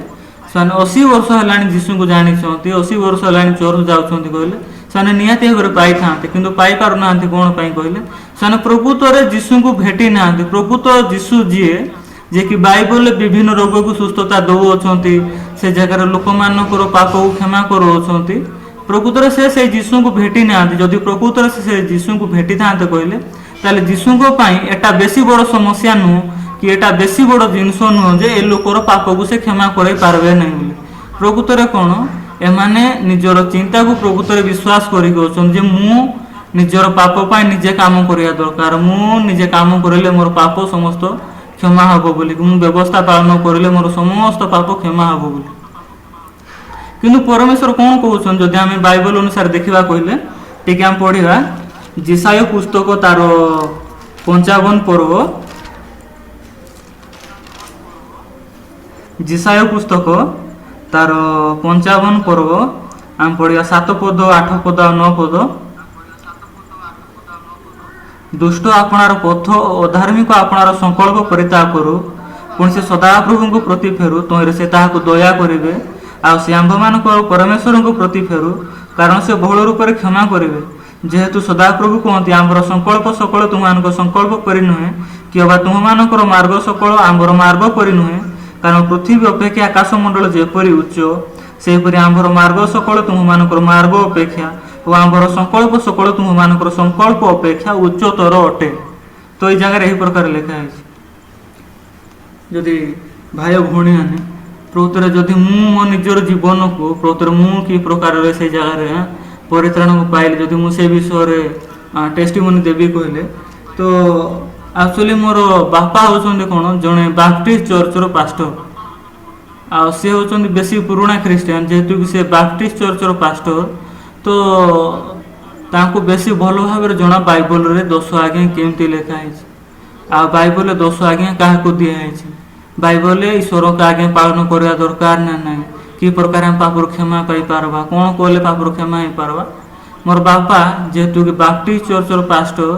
ସେମାନେ 80 ବର୍ଷ ହେଲାଣି ଯୀଶୁଙ୍କୁ ଜାଣିଛନ୍ତି, 80 ବର୍ଷ ହେଲାଣି ଚର୍ଚ୍ଚ ଯାଉଛନ୍ତି କହିଲେ ସେମାନେ ନିହାତି ଭାବରେ ପାଇଥାନ୍ତେ, କିନ୍ତୁ ପାଇପାରୁନାହାନ୍ତି। କ'ଣ ପାଇଁ କହିଲେ ସେମାନେ ପ୍ରକୃତରେ ଯୀଶୁଙ୍କୁ ଭେଟି ନାହାନ୍ତି। ପ୍ରକୃତ ଯୀଶୁ ଯିଏକି ବାଇବଲରେ ବିଭିନ୍ନ ରୋଗକୁ ସୁସ୍ଥତା ଦେଉଅଛନ୍ତି, ସେ ଜାଗାରେ ଲୋକମାନଙ୍କର ପାପକୁ କ୍ଷମା କରୁଅଛନ୍ତି, ପ୍ରକୃତରେ ସେଇ ଯୀଶୁଙ୍କୁ ଭେଟି ନାହାନ୍ତି। ଯଦି ପ୍ରକୃତରେ ସେ ଯୀଶୁଙ୍କୁ ଭେଟିଥାନ୍ତେ କହିଲେ ତାହେଲେ ଯୀଶୁଙ୍କ ପାଇଁ ଏଟା ବେଶୀ ବଡ଼ ସମସ୍ୟା ନୁହଁ କି ଏଟା ବେଶୀ ବଡ଼ ଜିନିଷ ନୁହଁ ଯେ ଏ ଲୋକର ପାପକୁ ସେ କ୍ଷମା କରାଇ ପାରିବେ ନାହିଁ ବୋଲି। ପ୍ରକୃତରେ କ'ଣ ଏମାନେ ନିଜର ଚିନ୍ତାକୁ ପ୍ରକୃତରେ ବିଶ୍ୱାସ କରିକି ଅଛନ୍ତି ଯେ ମୁଁ ନିଜର ପାପ ପାଇଁ ନିଜେ କାମ କରିବା ଦରକାର, ମୁଁ ନିଜେ କାମ କରିଲେ ମୋର ପାପ ସମସ୍ତ କ୍ଷମା ହେବ ବୋଲି, ମୁଁ ବ୍ୟବସ୍ଥା ପାଳନ କରିଲେ ମୋର ସମସ୍ତ ପାପ କ୍ଷମା ହେବ ବୋଲି। କିନ୍ତୁ ପରମେଶ୍ୱର କ'ଣ କହୁଛନ୍ତି ଯଦି ଆମେ ବାଇବଲ ଅନୁସାରେ ଦେଖିବା କହିଲେ ଟିକେ ଆମେ ପଢ଼ିବା ଯେଶାୟ ପୁସ୍ତକ ତାର 55 ପର୍ବ, ଯେଶାୟ ପୁସ୍ତକ ତାର 55 ପର୍ବ ଆମେ ପଢ଼ିବା 7 ପଦ 8 ପଦ ଆଉ 9 ପଦ। ଦୁଷ୍ଟ ଆପଣାର ପଥ ଓ ଅଧାର୍ମିକ ଆପଣାର ସଂକଳ୍ପ ପରିତ୍ୟାଗ କରୁ, ପୁଣି ସେ ସଦାପ୍ରଭୁଙ୍କ ପ୍ରତି ଫେରୁ, ତହିଁରେ ସେ ତାହାକୁ ଦୟା କରିବେ, ଆଉ ସେ ଆମ୍ଭମାନଙ୍କ ପରମେଶ୍ୱରଙ୍କ ପ୍ରତି ଫେରୁ, କାରଣ ସେ ବହୁଳ ରୂପରେ କ୍ଷମା କରିବେ। ଯେହେତୁ ସଦାପ୍ରଭୁ କୁହନ୍ତି ଆମ୍ଭର ସଂକଳ୍ପ ସକଳ ତୁମମାନଙ୍କ ସଂକଳ୍ପ ପରି ନୁହେଁ, କିମ୍ବା ତୁମମାନଙ୍କର ମାର୍ଗ ସକଳ ଆମ୍ଭର ମାର୍ଗ ପରି ନୁହେଁ, କାରଣ ପୃଥିବୀ ଅପେକ୍ଷା ଆକାଶମଣ୍ଡଳ ଯେପରି ଉଚ୍ଚ, ସେହିପରି ଆମ୍ଭର ମାର୍ଗ ସକଳ ତୁମମାନଙ୍କର ମାର୍ଗ ଅପେକ୍ଷା ଓ ଆମ୍ଭର ସଂକଳ୍ପ ସକଳ ତୁମମାନଙ୍କର ସଂକଳ୍ପ ଅପେକ୍ଷା ଉଚ୍ଚତର ଅଟେ। ତ ଏଇ ଜାଗାରେ ଏହି ପ୍ରକାର ଲେଖା ହେଇଛି। ଯଦି ଭାଇ ଭଉଣୀମାନେ ପ୍ରକୃତରେ ଯଦି ମୁଁ ମୋ ନିଜର ଜୀବନକୁ ପ୍ରକୃତରେ ମୁଁ କି ପ୍ରକାରରେ ସେଇ ଜାଗାରେ ପରିତ୍ରାଣକୁ ପାଇଲି, ଯଦି ମୁଁ ସେ ବିଷୟରେ ଟେଷ୍ଟିମୋନି ଦେବି କହିଲେ, ତ ଆକ୍ଚୁଆଲି ମୋର ବାପା ହେଉଛନ୍ତି କ'ଣ ଜଣେ ବାପ୍ଟିଷ୍ଟ ଚର୍ଚ୍ଚର ପାଷ୍ଟର, ଆଉ ସେ ହେଉଛନ୍ତି ବେଶୀ ପୁରୁଣା ଖ୍ରୀଷ୍ଟିଆନ। ଯେହେତୁ କି ସେ ବାପ୍ଟିଷ୍ଟ ଚର୍ଚ୍ଚର ପାଷ୍ଟର, ତ ତାଙ୍କୁ ବେଶୀ ଭଲ ଭାବରେ ଜଣା ବାଇବଲରେ 10 ଆଜ୍ଞା କେମିତି ଲେଖା ହେଇଛି, ଆଉ ବାଇବଲରେ 10 ଆଜ୍ଞା କାହାକୁ ଦିଆହେଇଛି, ବାଇବଲରେ ଈଶ୍ୱରଙ୍କ ଆଜ୍ଞା ପାଳନ କରିବା ଦରକାର ନା ନାହିଁ, କି ପ୍ରକାର ଆମେ ପାପର କ୍ଷମା ପାଇପାରବା, କ'ଣ କଲେ ପାପର କ୍ଷମା ହେଇପାରବା। ମୋର ବାପା ଯେହେତୁ କି ବାପ୍ଟିଷ୍ଟ ଚର୍ଚ୍ଚର ପାଷ୍ଟର,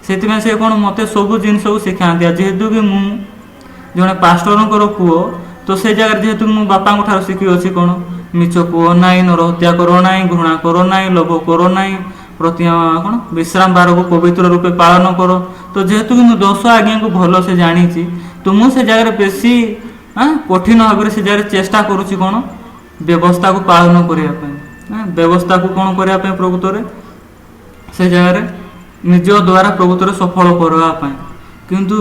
ସେଥିପାଇଁ ସେ କ'ଣ ମୋତେ ସବୁ ଜିନିଷକୁ ଶିଖାନ୍ତି। ଯେହେତୁ କି ମୁଁ ଜଣେ ପାଷ୍ଟରଙ୍କର ପୁଅ, ତ ସେ ଜାଗାରେ ଯେହେତୁ ମୁଁ ବାପାଙ୍କ ଠାରୁ ଶିଖିଅଛି କ'ଣ ମିଛ କୁହ ନାହିଁ, ନର ହତ୍ୟା କର ନାହିଁ, ଘୃଣା କର ନାହିଁ, ଲୋଭ କର ନାହିଁ, ପ୍ରତି କ'ଣ ବିଶ୍ରାମ ବାରକୁ ପବିତ୍ର ରୂପେ ପାଳନ କର। ତ ଯେହେତୁ କି ମୁଁ 10 ଆଜ୍ଞାକୁ ଭଲସେ ଜାଣିଛି, ତ ମୁଁ ସେ ଜାଗାରେ ବେଶୀ କଠିନ ଭାବରେ ସେ ଜାଗାରେ ଚେଷ୍ଟା କରୁଛି କ'ଣ ବ୍ୟବସ୍ଥାକୁ ପାଳନ କରିବା ପାଇଁ, ବ୍ୟବସ୍ଥାକୁ କ'ଣ କରିବା ପାଇଁ ପ୍ରକୃତରେ ସେ ଜାଗାରେ ନିଜ ଦ୍ୱାରା ପ୍ରକୃତରେ ସଫଳ କରିବା ପାଇଁ। କିନ୍ତୁ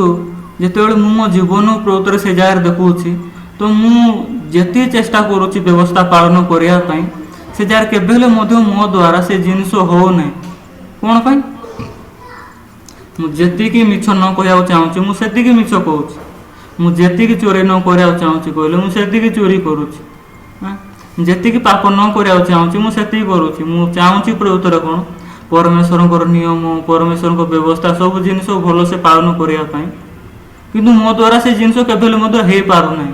ଯେତେବେଳେ ମୁଁ ମୋ ଜୀବନ ପ୍ରକୃତରେ ସେ ଜାଗାରେ ଦେଖୁଛି, ତ ମୁଁ ଯେତିକି ଚେଷ୍ଟା କରୁଛି ବ୍ୟବସ୍ଥା ପାଳନ କରିବା ପାଇଁ, ସେ ଜାଗାରେ କେବେ ହେଲେ ମଧ୍ୟ ମୋ ଦ୍ୱାରା ସେ ଜିନିଷ ହେଉନାହିଁ। କ'ଣ ପାଇଁ? ମୁଁ ଯେତିକି ମିଛ ନ କହିବାକୁ ଚାହୁଁଛି ମୁଁ ସେତିକି ମିଛ କହୁଛି, ମୁଁ ଯେତିକି ଚୋରି ନ କରିବାକୁ ଚାହୁଁଛି କହିଲେ ମୁଁ ସେତିକି ଚୋରି କରୁଛି, ଯେତିକି ପାପ ନ କରିବାକୁ ଚାହୁଁଛି ମୁଁ ସେତିକି କରୁଛି। ମୁଁ ଚାହୁଁଛି ପ୍ରକୃତରେ କ'ଣ ପରମେଶ୍ୱରଙ୍କର ନିୟମ, ପରମେଶ୍ୱରଙ୍କ ବ୍ୟବସ୍ଥା ସବୁ ଜିନିଷ ଭଲସେ ପାଳନ କରିବା ପାଇଁ, କିନ୍ତୁ ମୋ ଦ୍ୱାରା ସେ ଜିନିଷ କେବେ ହେଲେ ମଧ୍ୟ ହେଇପାରୁନାହିଁ,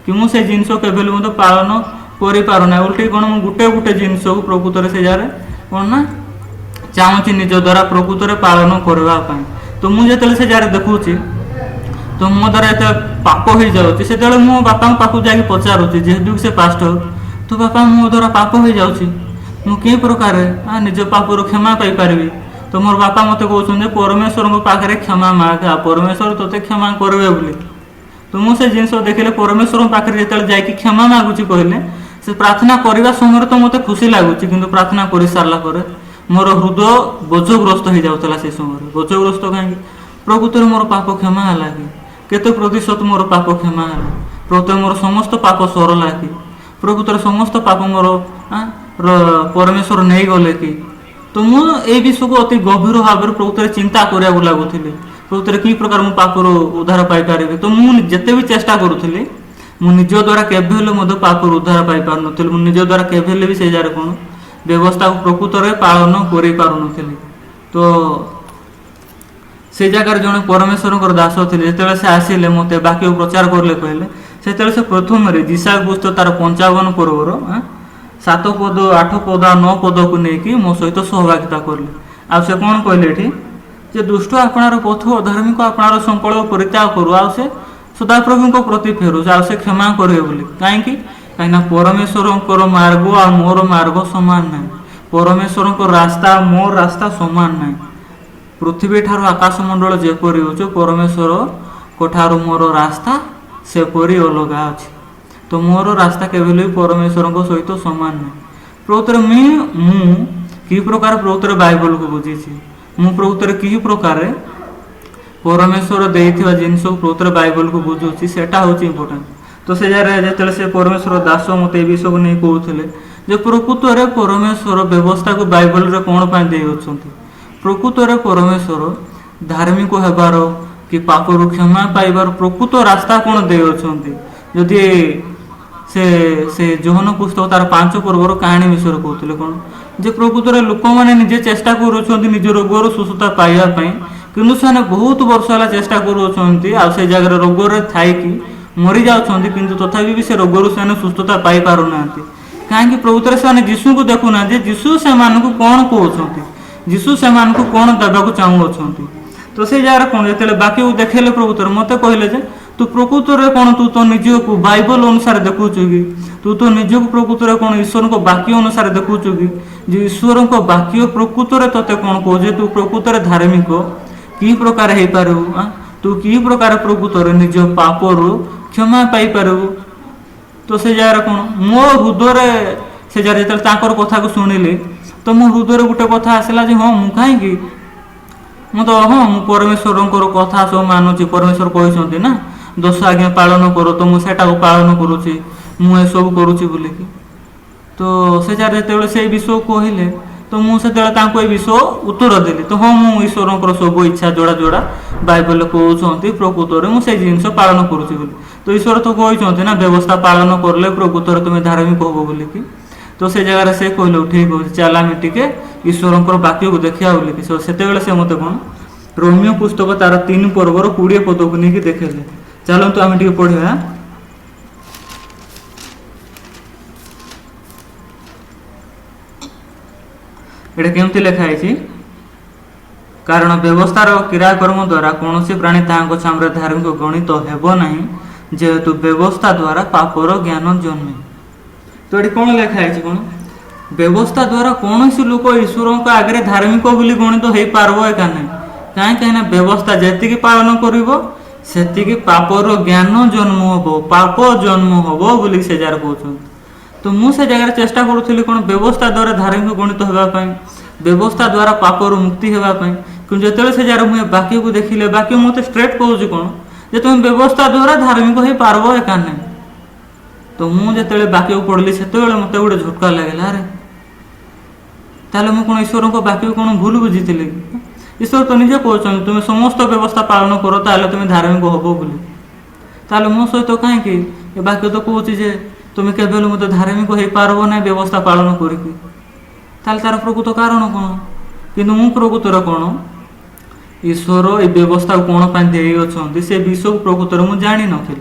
କି ମୁଁ ସେ ଜିନିଷ କେବେ ହେଲେ ମଧ୍ୟ ପାଳନ କରିପାରୁନାହିଁ। ଓଲଟି କ'ଣ ମୁଁ ଗୋଟେ ଜିନିଷକୁ ପ୍ରକୃତରେ ସେ ଜାଗାରେ କ'ଣ ନା ଚାହୁଁଛି ନିଜ ଦ୍ୱାରା ପ୍ରକୃତରେ ପାଳନ କରିବା ପାଇଁ। ତ ମୁଁ ଯେତେବେଳେ ସେ ଜାଗାରେ ଦେଖୁଛି, ତ ମୋ ଦ୍ୱାରା ଯେତେବେଳେ ପାପ ହେଇଯାଉଛି, ସେତେବେଳେ ମୁଁ ବାପାଙ୍କ ପାଖକୁ ଯାଇକି ପଚାରୁଛି, ଯେହେତୁ ସେ ପାଷ୍ଟର, ତ ବାପା ମୋ ଦ୍ୱାରା ପାପ ହେଇଯାଉଛି, ମୁଁ କି ପ୍ରକାର ନିଜ ପାପରୁ କ୍ଷମା ପାଇପାରିବି? ତ ମୋର ବାପା ମୋତେ କହୁଛନ୍ତି ପରମେଶ୍ୱରଙ୍କ ପାଖରେ କ୍ଷମା ମାଗ, ପରମେଶ୍ୱର ତୋତେ କ୍ଷମା କରିବେ ବୋଲି। ତ ମୁଁ ସେ ଜିନିଷ ଦେଖିଲେ ପରମେଶ୍ୱରଙ୍କ ପାଖରେ ଯେତେବେଳେ ଯାଇକି କ୍ଷମା ମାଗୁଛି କହିଲେ, ସେ ପ୍ରାର୍ଥନା କରିବା ସମୟରେ ତ ମୋତେ ଖୁସି ଲାଗୁଛି, କିନ୍ତୁ ପ୍ରାର୍ଥନା କରିସାରିଲା ପରେ ମୋର ହୃଦୟ ବୋଝଗ୍ରସ୍ତ ହେଇଯାଉଥିଲା। ସେ ସମୟରେ ବୋଝଗ୍ରସ୍ତ କାହିଁକି? ପ୍ରକୃତରେ ମୋର ପାପ କ୍ଷମା ହେଲା କି? କେତେ ପ୍ରତିଶତ ମୋର ପାପ କ୍ଷମା ହେଲା? ପ୍ରକୃତରେ ମୋର ସମସ୍ତ ପାପ ସରଲା କି? ପ୍ରକୃତରେ ସମସ୍ତ ପାପ ମୋର ପରମେଶ୍ୱର ନେଇଗଲେ କି? ତ ମୁଁ ଏଇ ବିଷୟକୁ ଅତି ଗଭୀର ଭାବରେ ପ୍ରକୃତରେ ଚିନ୍ତା କରିବାକୁ ଲାଗୁଥିଲି, ପ୍ରକୃତରେ କି ପ୍ରକାର ମୁଁ ପାପରୁ ଉଦ୍ଧାର ପାଇପାରିବି। ତ ମୁଁ ଯେତେ ବି ଚେଷ୍ଟା କରୁଥିଲି, ମୁଁ ନିଜ ଦ୍ୱାରା କେବେ ହେଲେ ମଧ୍ୟ ପାପରୁ ଉଦ୍ଧାର ପାଇପାରୁନଥିଲି। ମୁଁ ନିଜ ଦ୍ୱାରା କେବେ ହେଲେ ବି ସେଇ ଜାଗାରେ କ'ଣ ବ୍ୟବସ୍ଥାକୁ ପ୍ରକୃତରେ ପାଳନ କରିପାରୁନଥିଲି। ତ ସେ ଜାଗାରେ ଜଣେ ପରମେଶ୍ୱରଙ୍କର ଦାସ ଥିଲେ, ଯେତେବେଳେ ସେ ଆସିଲେ ମୋତେ ବାକ୍ୟ ପ୍ରଚାର କରିଲେ କହିଲେ, ସେତେବେଳେ ସେ ପ୍ରଥମରେ ଯେଶାୟ ପୁସ୍ତକ ତାର 55 ପର୍ବର 7 ପଦ 8 ପଦ ଆଉ 9 ପଦକୁ ନେଇକି ମୋ ସହିତ ସହଭାଗିତା କରିଲେ। ଆଉ ସେ କ'ଣ କହିଲେ ଏଠି, ଯେ ଦୁଷ୍ଟ ଆପଣାର ପଥ ଅଧାର୍ମିକ ଆପଣାର ସଂକଳ୍ପ ପରିତ୍ୟାଗ କରୁ, ଆଉ ସେ ସଦାପ୍ରଭୁଙ୍କ ପ୍ରତି ଫେରୁ, ଆଉ ସେ କ୍ଷମା କରିବେ ବୋଲି। କାହିଁକି? कहीं परमेश्वर मार्ग आ मोर मार्ग सामान ना परमेश्वर रास्ता मोर रास्ता सामान ना पृथ्वी ठार आकाश मंडल जेपरी हो परमेश्वर ठार मोर रास्ता सेपरी अलगा अच्छे तो मोर रास्ता केवल परमेश्वर सहित सामान ना प्रकृतर कि प्रकार प्रकृतर बाइबल को बुझी मु प्रकृतर कि प्रकार परमेश्वर देइथिबा जिनस प्रकृतर बाइबल को बुझुची सेटा होची इंपोर्टेंट तो से जैसे से परमेश्वर दास मत विषय को नहीं कहते जे प्रकृत में परमेश्वर व्यवस्था को बाइबल रे कौन पाई दे अछंती प्रकृत में परमेश्वर धार्मिक होबार कि पापरू क्षमा पाइबार प्रकृत रास्ता कौन दे अछंती जदि से जोहन पुस्तक तार 5 पर्वर कहानी विषय कहते कौन जे प्रकृत में लोक मैंने निजे चेष्टा कर निज रोगर सुस्थता पाइबापी किंतु से बहुत वर्ष है चेष्टा कर जगह रोग थी मरी जाऊँच किंतु तथापि भी से रोगर से सुस्थता पाई पार ना कहीं प्रभुत्व से जीशु को देखुना जीशु से कौन कहते जीशु से कौन देवाक चाहूँ तो से जगह कौन जो बाकी को देखेले प्रभुत्व मत कहले तू प्रकृत में कौन तू तो निज को बाइबल अनुसार देखुचु कि तू तो निज को प्रकृत में कौन ईश्वर को वाक्य अनुसार देखुचु कि ईश्वर को वाक्य प्रकृत में तोते कौन कहे तू प्रकृत में धार्मिक कि प्रकार हो पारू तू कि प्रकार प्रकृत में निज पापरू क्षमा पाई पारू तो से जगह कौन मो हृदय से जगह कथा को शुणिली तो मो हृदय गोटे कथा आसला हाँ मु कहीं तो हाँ मु परमेश्वर कथा सब मानुची परमेश्वर कहते ना 10 आज्ञा पालन कर तो मुझे पालन करुच्ची मुझे सब करुच्ची बोलिकी तो से जगह से विषय कहले तो मुझे ये विषय उत्तर देली तो हाँ मु ईश्वर सब इच्छा जोड़ा जोड़ा बाइबल कहते प्रकृत में मुझे जिन पालन करुच्ची तो ईश्वर तो कहते ना व्यवस्था पालन करले प्रकृत में तुम्हें धार्मिक हम बोलिकी तो से जगह से कहले ठीक हो चल आम टे ईश्वर वाक्य को देखा बोलिकी से मत कौन रोमियो पुस्तक तार 3 पर्वर 20 पद को लेकिन देखेले चलतु आम टे पढ़ा एटा केमती लिखाई कारण व्यवस्थार क्रियाकर्म द्वारा कौन प्राणी तांको धार्मिक गणित हेब नहीं जेहेतु व्यवस्था द्वारा पापर ज्ञान जन्मे तो ये कौन लिखाई कौन व्यवस्था द्वारा कौन लोक ईश्वर आगे धार्मिक बोली गणित हो पार्ब एका नहीं कहीं व्यवस्था जी पालन कर पापर ज्ञान जन्म हम पाप जन्म हम बोली से जार कहते तो मुझे जगह चेष्टा करूँ कौन व्यवस्था द्वारा धार्मिक गणित होगापी व्यवस्था द्वारा पापर मुक्ति होगापी कि जो से जार मुझे बाक्य को देखिले बाक्य मत स्ट्रेट कहूँ कौन जे तुम व्यवस्था द्वारा धार्मिक हो पार्ब एका नहीं तो मुझे बाक्य को पढ़ली से मत गोटे झटका लगे अरे ताले मुझे कौन ईश्वर को बाक्य कौन भूल बुझी ईश्वर तो निजे कहते तुम्हें समस्त व्यवस्था पालन कर ताले तुम्हें धार्मिक हम बोली ताले मो सहित कहीं बाक्य तो कहूँ जे तुम्हें केवल मत धार्मिक हो पार्ब ना व्यवस्था पालन करी तार प्रकृत कारण कौन कि मु प्रकृतर कौन ईश्वर ये व्यवस्था को कौन पाई दे से विषय को प्रकृतर मुझे जानी नी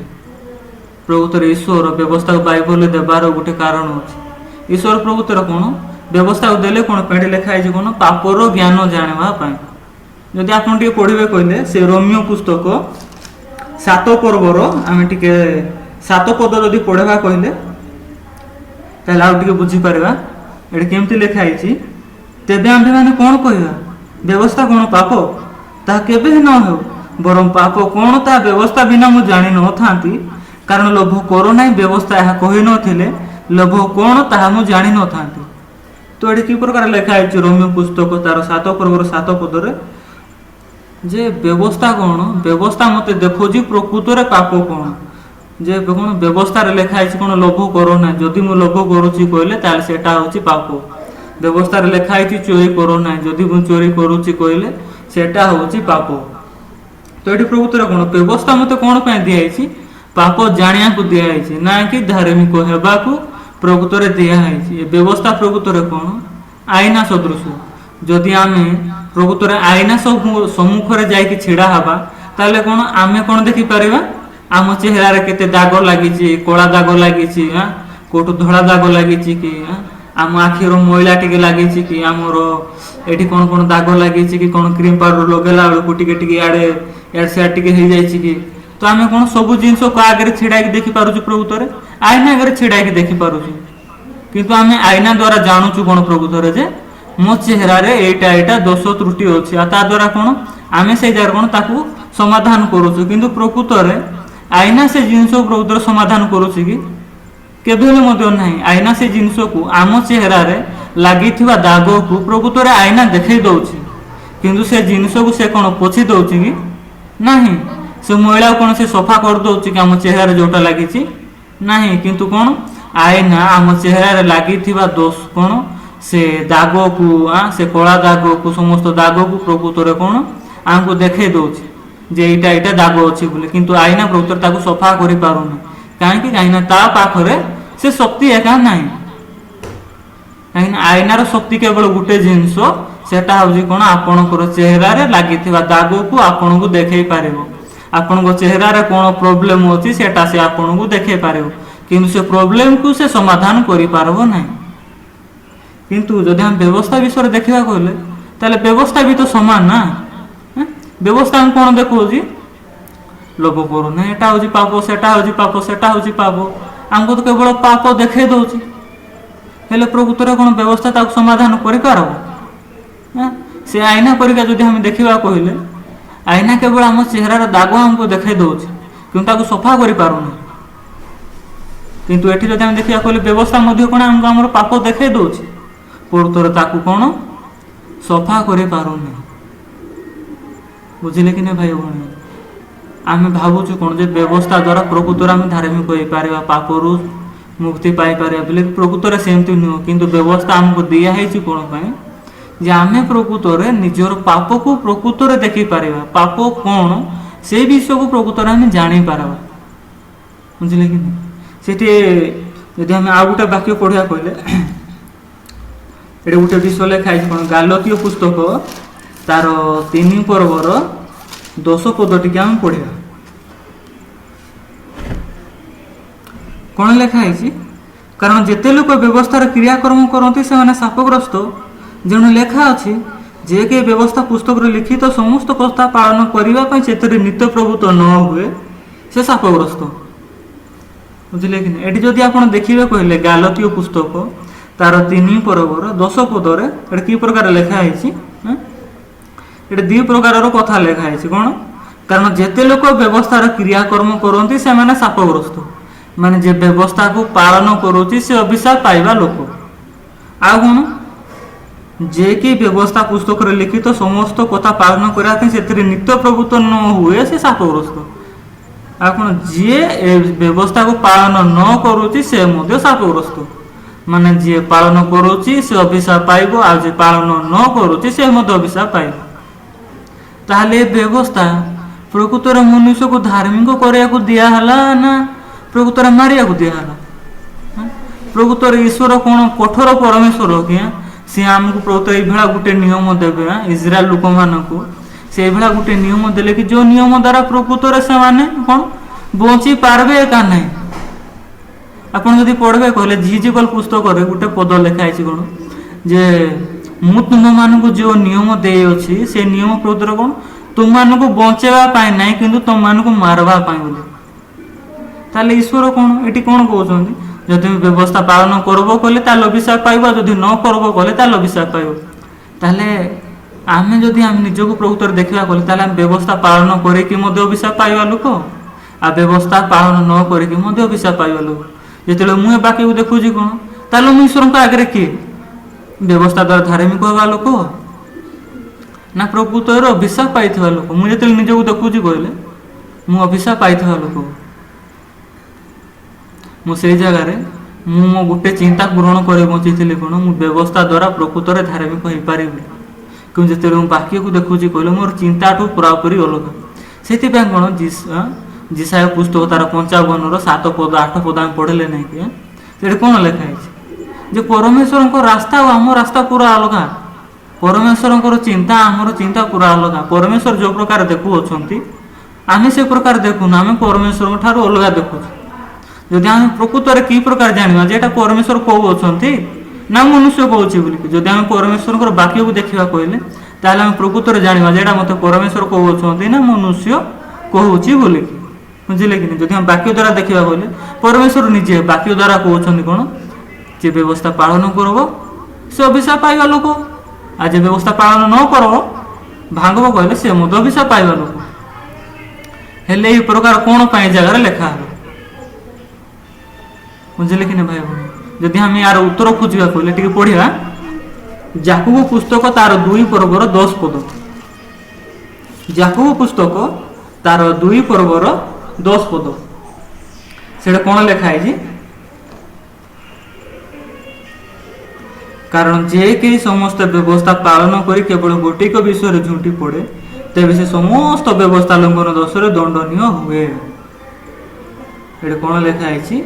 प्रकृतर ईश्वर व्यवस्था को बाइबल देवार गोटे कारण अच्छे ईश्वर प्रकृतर कौन व्यवस्था को देले कौन पेटे लिखाई कौन पापर ज्ञान जानापी जदि आप पढ़े कहले से रोमियो पुस्तक 7 पर्वर आम टे 7 पद जदि पढ़ा कहले ताल आउ बुझीपर ये केमती लिखाई तेबे आम्भे मैंने कौन कह व्यवस्था कौन पाप ता केबे न हो बरं पाप कौन ता व्यवस्था बिना मुझे जानी न था कारण लोभ करो ना व्यवस्था यह कही नथिले लोभ कौन ताहा मुझे जानी न था तो ये कि प्रकार लिखाई रोमियो पुस्तक तार 7 पर्वर 7 पदरे जे व्यवस्था कौन व्यवस्था मत देखो प्रकृत में पाप कौन जे कौन व्यवस्था लिखाई कौन लोभ करो ना जदि मु लोभ करुच्ची कहले ताल सेटा होची पाप व्यवस्था लिखाई चोरी करो ना जदि मु चोरी करुच्ची कहले सेटा होची पाप तो ये प्रकृत में कौन व्यवस्था मत कौन पाई दिखाई पाप जानिया को दिखाई ना कि धार्मिक होगाकू प्रकृत में दिखाई व्यवस्था प्रकृत में कौन आईना सदृश जदि आम प्रकृत में आईना सम्मुखें जाकि छिड़ा हवा ताले कौन आम कौन देखिपर आम चेहरार केते दाग लगी कला दाग लगी कौटू धड़ा दाग लगी कि आम आखिर मैला टे लगी कि आमर ये कौन कौन दाग लगी कि कौन क्रीम पाउडर लगेला बेलू टे आड़े इड सियाड टे कि तो आम कौन सब जिन को आगे छिड़ा देखी पार्छ प्रकृत में आईना आगे छिड़ा देखी पारुछु किंतु आमे आईना द्वारा जानूचु कौन प्रकृत जे मो चेहरा एटा दोष त्रुटि अच्छी आ द्वारा कौन आम से जगह कौन ताकू समाधान करुचु किंतु प्रकृत आईना से जिनस प्रकृत समाधान करुच्ची कि केबे ना आईना से जिनस को आम चेहरा लगी दाग को प्रकृत आईना देखई दौची किंतु से जिनस को से कौन पोछि दौची कि नहीं से मैला कौन से सफा कर दौची कि आम चेहरा जोटा लगी नहीं किंतु कौन आईना आम चेहरा लगी दोष कौन से दाग को से कला दाग को समस्त दाग को प्रकृत कौन आमको देखई दौची जे इटा दाग अच्छी बोले किंतु आईना प्रकृत ताको सफा करि पारुनी कहीं आईना ता पाखरे से शक्ति एका नहीं कहीं आईनार शक्ति केवल गोटे जिनस सेटा हूँ कौन आपणकर चेहरा लगी दाग को आपन को देखई पार आपण चेहरा कौन प्रोब्लेम अच्छी सेटा से आपन को देखई पार किंतु से प्रोब्लेम को से समाधान करि पारबो नहीं किंतु जदि हम व्यवस्था विषय देखा कहले ताले व्यवस्था भी तो समान ना व्यवस्था हम कौन देखो लोभ करूना एटा हूँ पाप सेटा हूँ पाप सेटा हूँ पाप आमको तो केवल पाप देखई दौची हेले प्रकृत कौन व्यवस्था ताको समाधान कर से आईना परिका जदि हम देखा कहले आईना केवल आम चेहरार दाग हमको देखई दौची किंतु ताको सफा कर पारुना किंतु एठी जदि हम देखा कहले व्यवस्था मध्य कौन हमको आमर पाप देखई दौची प्रकृत ताको कौन सफा कर पारुना बुझिले कि नहीं भाई भौणी आम भावुँ कौन जे व्यवस्था द्वारा प्रकृत आम धार्मिक हो पार पापरू मुक्ति पाई पार बोले प्रकृत सेमती नुह किंतु व्यवस्था आमको दिखाई कौन जे आम प्रकृत निजर पाप को प्रकृत देखी पार पाप कौन से विषय को प्रकृत आम जापर बुझिले कि नहीं सेठी यदि आम आउ गोटे वाक्य पढ़ा कहले ये गोटे विषय लिखाई कौन गालतीय पुस्तक तार 3 पर्वर 10 पदटी आम पढ़ा कौन लिखाई कारण जिते लोक व्यवस्थार क्रियाकर्म करती से शापग्रस्त जेणु लेखा अच्छी जे कि व्यवस्था पुस्तक लिखित समस्त कथा पालन करने से नित्य प्रभुत्व न हुए से शापग्रस्त बुझे कि ये जदि आप देखिए कहले गालतीय पुस्तक तार 3 पर्वर 10 पदर कि प्रकार लिखाई ये 2 प्रकार कथा लिखाई कौन कारण जिते लोक व्यवस्थार क्रियाकर्म करती से शापग्रस्त माने जे व्यवस्था को पालन करुच्ची से अभिशाप पाइबा लोक आ कौन जे कि व्यवस्था पुस्तक लिखित समस्त कथा पालन करने से नित्य प्रभुत्व न हुए से शापग्रस्त आ कौन जे व्यवस्था को पालन न करुच्ची से शापग्रस्त माने जे पालन करुच्ची से अभिशाप पाइब आ जे पालन न करुच्ची से अभिशाप पाइब ताहले व्यवस्था प्रकृत मनुष्य को धार्मिक करने को दिहला ना प्रकृत मारिया को दिहला प्रकृत ईश्वर कौन कठोर परमेश्वर कि सी आमको प्रकृत ये गोटे नियम देवे इज्राएल लोक मानू से गोटे नियम देले कि जो नियम द्वारा प्रकृत से माने कौन बची पारबे का नहीं आप पढ़े कहले झिजिकल पुस्तक गोटे पद लिखाई कौन जे मु तुम मान को जो नियम दे अच्छी से नियम प्रकृत कौन तुम मान को बचेवा ना कि तुम मान को मारवा ताले ईश्वर कौन ये कौन कहते जदि व्यवस्था पालन करब कहले अभिशाप पाइब जदि न करब कहले अभिशाप पाइब ताले आम जदि आम निजक प्रकृत देखा कहले व्यवस्था पालन करके अभिशाप पाइबा लोक आ व्यवस्था पालन न करके अभिशाप पाइबा लोक जो मुझे बाकी देखुची कौन ताले मुझे ईश्वर आगे किए व्यवस्था द्वारा धार्मिक होगा लोक ना प्रकृत अभिशाप पाई लोक मुझे निजक देखुची कहले मु अभिशाप पाई लोक मुझे जगार मु गोटे चिंता पूरण कर बची कौन मु व्यवस्था द्वारा प्रकृत धार्मिक हो पारि क्यों जो वाक्य को देखुची कहले मोर चिंता ठू पूरापूरी अलग से कौन जिसाय पुस्तक तार 55 7 पद 8 पद आम पढ़ले ना कि कौन लिखाई जे परमेश्वर रास्ता और आम रास्ता पूरा अलग परमेश्वर चिंता आमर चिंता पूरा अलग परमेश्वर जो प्रकार देखु आम से प्रकार देखुना आम परमेश्वर ठार अलग देखु जदि आम प्रकृत कि प्रकार जाना जेटा परमेश्वर कहते ना मनुष्य कहूँ बोलिक जदि आम परमेश्वर वाक्य को देखा कहले ताल आम प्रकृत जाना जेटा मत परमेश्वर कहते ना मनुष्य कहूँ बोलिक बुझिले कि जदि हम वाक्य द्वारा देखा बोले परमेश्वर निजे वाक्य द्वारा कहते कौन जे व्यवस्था पालन करब से अभिशाप पाइबा लोक आ जे व्यवस्था पालन न करब भांगब कहले से मत अभिशाप पाइबा लोक हेले यही प्रकार कौन जगार लेखा है बुझिले कि भाई बहन जदि हम यार उत्तर खोजा कहले टी पढ़ा जाकुब पुस्तक तार 2 पर्वर 10 पद जाकुब पुस्तक तार 2 पर्वर 10 पद से कौन लिखाई कारण जे कई समस्त व्यवस्था पालन कर केवल गोटिक विषय झुंटी पड़े तेज से समस्त व्यवस्था लंघन दोष दंडनीय हुए कौन लिखाई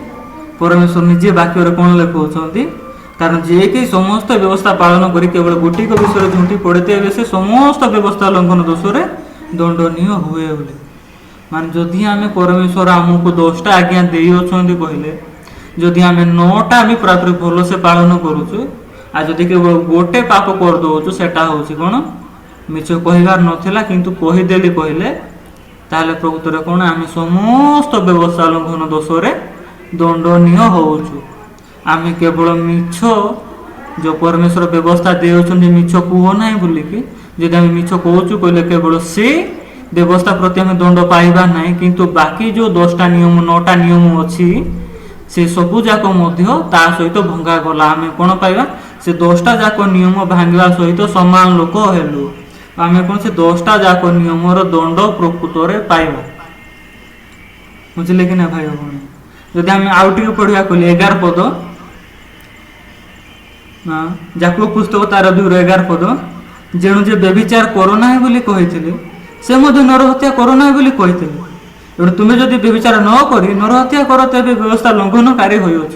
परमेश्वर निजे वाक्य कौन लिखुंट कारण जे कि समस्त व्यवस्था पालन कर केवल गोटिक विषय झुंटी पड़े तेज से समस्त व्यवस्था लंघन दोष दंडनीय हुए बोले मान जदि आम परमेश्वर आमको 10टा आज्ञा दे कहले जदि आम 9टा भी पूरापूरी भल से पालन करुचु आ जदि केवल गोटे पाप कर दौचु सेटा हूँ कौन मिछ कहबार नाला किंतु कहीदेली कहले ताले प्रकृत कौन आम समस्त व्यवस्था लंघन दोष दंडनीय होचु आम केवल मिछ जो परमेश्वर व्यवस्था दे मिछ कह ना बोलिकी जदि आम मिछ कहूँ कहले केवल से व्यवस्था प्रति आम दंड पाइबा ना किंतु बाकी जो 10टा नियम 9टा नियम अच्छी से सबू जाक ता सहित भंगा गला आम कौन पाइबा से 10टा जाक नियम भांगा सहित समान लोक हेलु आम कौन से 10टा जाक नियम दंड प्रकृत पाइबा बुझिले कि ना भाई भौणी जदि आम आउ टे पढ़ा कहले 11 पद जाकुब पुस्तक तार 2:11 पद जेणु जे व्यभिचार करोना बोली कही से नर हत्या करोना बोली कही तुम्हें जदि व्यभिचार न करी नर हत्या कर तेज व्यवस्था लंघनकारी होइछ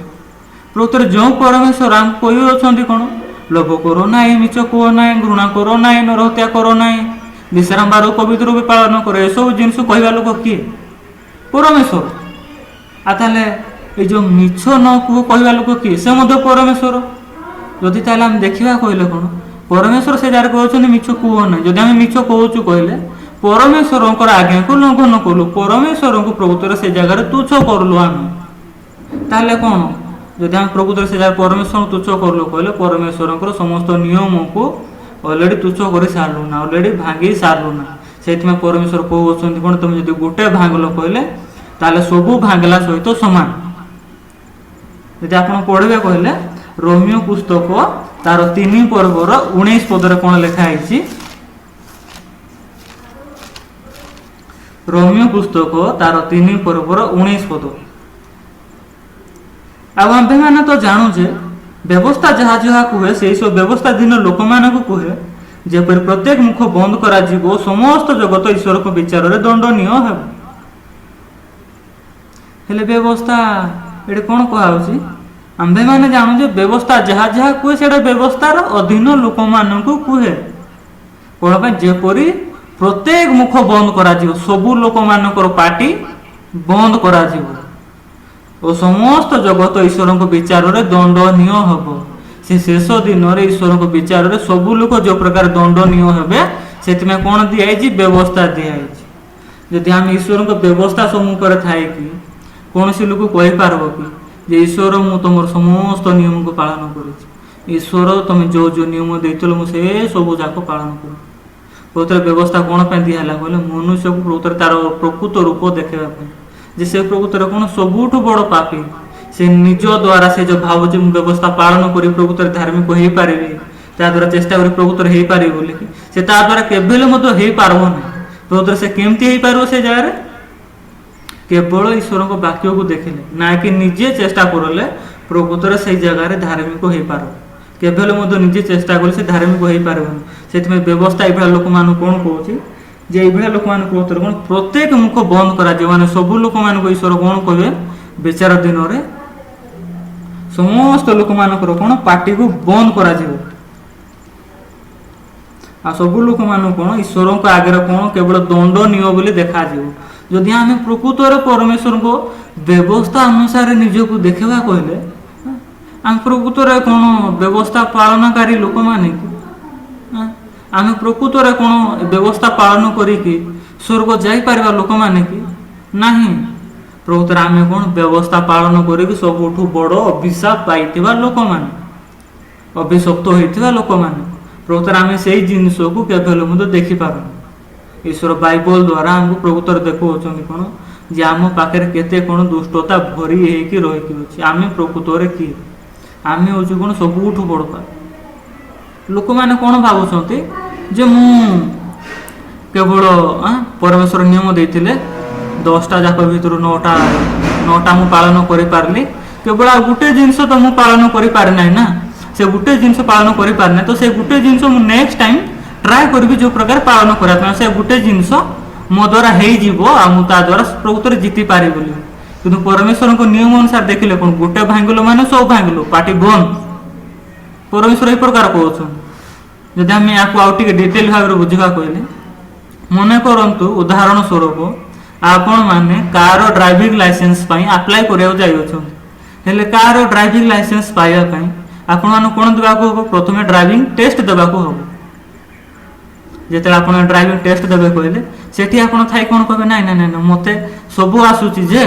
प्रकृत जो परमेश्वर आम कही कौन लोभ करो ना मिछ कह ना घृणा करो ना नर हत्या करो ना विश्राम बार पवित्र रूप पालन कर सब जिनस कहवा लोक किए परमेश्वर आ ताले ये जो मिछ न कहवा लोक किए से परमेश्वर जदि ताले आम देखा कहले कौन परमेश्वर से जार कहते मिछ कह ना जदि आम मिछ कहूँ कहले परमेश्वर आज्ञा को लंघन कलु परमेश्वर को प्रकृत से जगह तुच्छ करलु आम ताले कौन जदि आम प्रकृत से जगह परमेश्वर तुच्छ करलु कहले परमेश्वर समस्त नियम को अलरेडी तुच्छ कर सारू ना अलरेडी भांगी सारू ना से परमेश्वर कहते कौन तुम जब गोटे भांगल कहले ताले सबू भांगला सहित सामान जदि आप पढ़े कहले रोमियो पुस्तक तार 3 पर्वर 19 पदर कौन लिखाई रोमियो पुस्तक तार 3 पर्वर 19 पद आम्भे मैंने तो जानू जे व्यवस्था जहाँ जहाँ कहे से सब व्यवस्था दिन लोक मान कहे जेपरि प्रत्येक मुख बंद करा जीवो समस्त जगत ईश्वर को विचार रे दंडनीय है हेले व्यवस्था ये कौन कहुची आम्भे मैंने जानू जे व्यवस्था जहाँ जहाँ कहे से व्यवस्थार अधीन लोक मान कहे कौन जेपरी प्रत्येक मुख बंद करा जीवो सबू लोक मानकर पार्टी बंद करा जीवो और समस्त जगत ईश्वर को विचार रे दंडनीय हम से शेष दिन ईश्वर को विचार रे सबू लोक जो प्रकार दंडनीय हे से कौन दिखाई व्यवस्था दिखाई जदि आम ईश्वर को व्यवस्था सम्मुख थाए कि कौन सी लोक कहीपर कि जे ईश्वर मु तुम समस्त नियम को पालन कर ईश्वर तुम जो जो नियम देते मुझे सब जाक पालन कर प्रकृत व्यवस्था कौन दिहला कहले मनुष्य को प्रकृत तार प्रकृत रूप देखापी जे से प्रकृत कौन सबुठ बड़ पापी से निज द्वारा से जो भाव जो व्यवस्था पालन कर प्रकृत धार्मिक हो पारि द्वारा चेष्टा कर प्रकृत हो पारि बोली से द्वारा केवल हो पारब ना प्रकृत से केमती हो पार से जगह केवल ईश्वर को वाक्य को देखिले ना कि निजे चेष्टा करले प्रकृत से जगह धार्मिक हो पार केवल निजे चेष्टा कर से धार्मिक हो पारबन से व्यवस्था ये लोक मान कौन कहूँ जे ये लोक मान कौन प्रत्येक मुख बंद करा माने सबू लोक मान ईश्वर कौन कहे विचार दिन में समस्त लोक मान कौन पार्टी को बंद करा आ सबू लोक मान कौन ईश्वर को आगे कौन केवल दंडनीय बोली देखा जदि आम प्रकृत परमेश्वर को व्यवस्था अनुसार निजक देखा कहले आम प्रकृत कौन व्यवस्था पालनकारी लोक माने आम प्रकृत कौन व्यवस्था पालन करी स्वर्ग जाई पारिबा लोक माने कि नहीं ପ୍ରକୃତରେ ଆମେ କ'ଣ ବ୍ୟବସ୍ଥା ପାଳନ କରିକି ସବୁଠୁ ବଡ଼ ଅଭିଶାପ ପାଇଥିବା ଲୋକମାନେ, ଅଭିଶପ୍ତ ହୋଇଥିବା ଲୋକମାନେ, ପ୍ରକୃତରେ ଆମେ ସେଇ ଜିନିଷକୁ କେବେ ହେଲେ ମଧ୍ୟ ଦେଖିପାରୁନୁ। ଈଶ୍ୱର ବାଇବଲ ଦ୍ୱାରା ଆମକୁ ପ୍ରକୃତରେ ଦେଖାଉଛନ୍ତି କ'ଣ ଯେ ଆମ ପାଖରେ କେତେ କ'ଣ ଦୁଷ୍ଟତା ଭରି ହେଇକି ରହିକି ଅଛି। ଆମେ ପ୍ରକୃତରେ କିଏ? ଆମେ ହେଉଛୁ କ'ଣ ସବୁଠୁ ବଡ଼ ପାପ। ଲୋକମାନେ କ'ଣ ଭାବୁଛନ୍ତି ଯେ ମୁଁ କେବଳ ପରମେଶ୍ୱର ନିୟମ ଦେଇଥିଲେ 10ଟା ଯାକ ଭିତରୁ 9ଟା ମୁଁ ପାଳନ କରିପାରିଲି, କେବଳ ଆଉ ଗୋଟେ ଜିନିଷ ତ ମୁଁ ପାଳନ କରିପାରି ନାହିଁ ନା, ସେ ଗୋଟେ ଜିନିଷ ପାଳନ କରିପାରି ନାହିଁ, ତ ସେ ଗୋଟେ ଜିନିଷ ମୁଁ ନେକ୍ସଟ ଟାଇମ୍ ଟ୍ରାଏ କରିବି ଯେଉଁ ପ୍ରକାର ପାଳନ କରିବା ପାଇଁ, ସେ ଗୋଟେ ଜିନିଷ ମୋ ଦ୍ୱାରା ହେଇଯିବ ଆଉ ମୁଁ ତା ଦ୍ୱାରା ପ୍ରକୃତରେ ଜିତି ପାରିବି ବୋଲି। କିନ୍ତୁ ପରମେଶ୍ୱରଙ୍କ ନିୟମ ଅନୁସାରେ ଦେଖିଲେ କ'ଣ ଗୋଟେ ଭାଙ୍ଗିଲ ମାନେ ସବୁ ଭାଙ୍ଗିଲ, ପାଟି ବନ୍ଦ। ପରମେଶ୍ୱର ଏହି ପ୍ରକାର କହୁଛନ୍ତି। ଯଦି ଆମେ ୟାକୁ ଆଉ ଟିକେ ଡିଟେଲ ଭାବରେ ବୁଝିବା କହିଲେ, ମନେ କରନ୍ତୁ ଉଦାହରଣ ସ୍ୱରୂପ ଆପଣମାନେ କାର ଡ୍ରାଇଭିଂ ଲାଇସେନ୍ସ ପାଇଁ ଆପ୍ଲାଏ କରିବାକୁ ଯାଇଅଛନ୍ତି। ହେଲେ କାର ଡ୍ରାଇଭିଂ ଲାଇସେନ୍ସ ପାଇବା ପାଇଁ ଆପଣମାନଙ୍କୁ କ'ଣ ଦେବାକୁ ହେବ? ପ୍ରଥମେ ଡ୍ରାଇଭିଂ ଟେଷ୍ଟ ଦେବାକୁ ହେବ। ଯେତେବେଳେ ଆପଣ ଡ୍ରାଇଭିଂ ଟେଷ୍ଟ ଦେବେ କହିଲେ ସେଠି ଆପଣ ଥାଇ କ'ଣ କହିବେ? ନାଇଁ ନାଇଁ ନାଇଁ ମୋତେ ସବୁ ଆସୁଛି ଯେ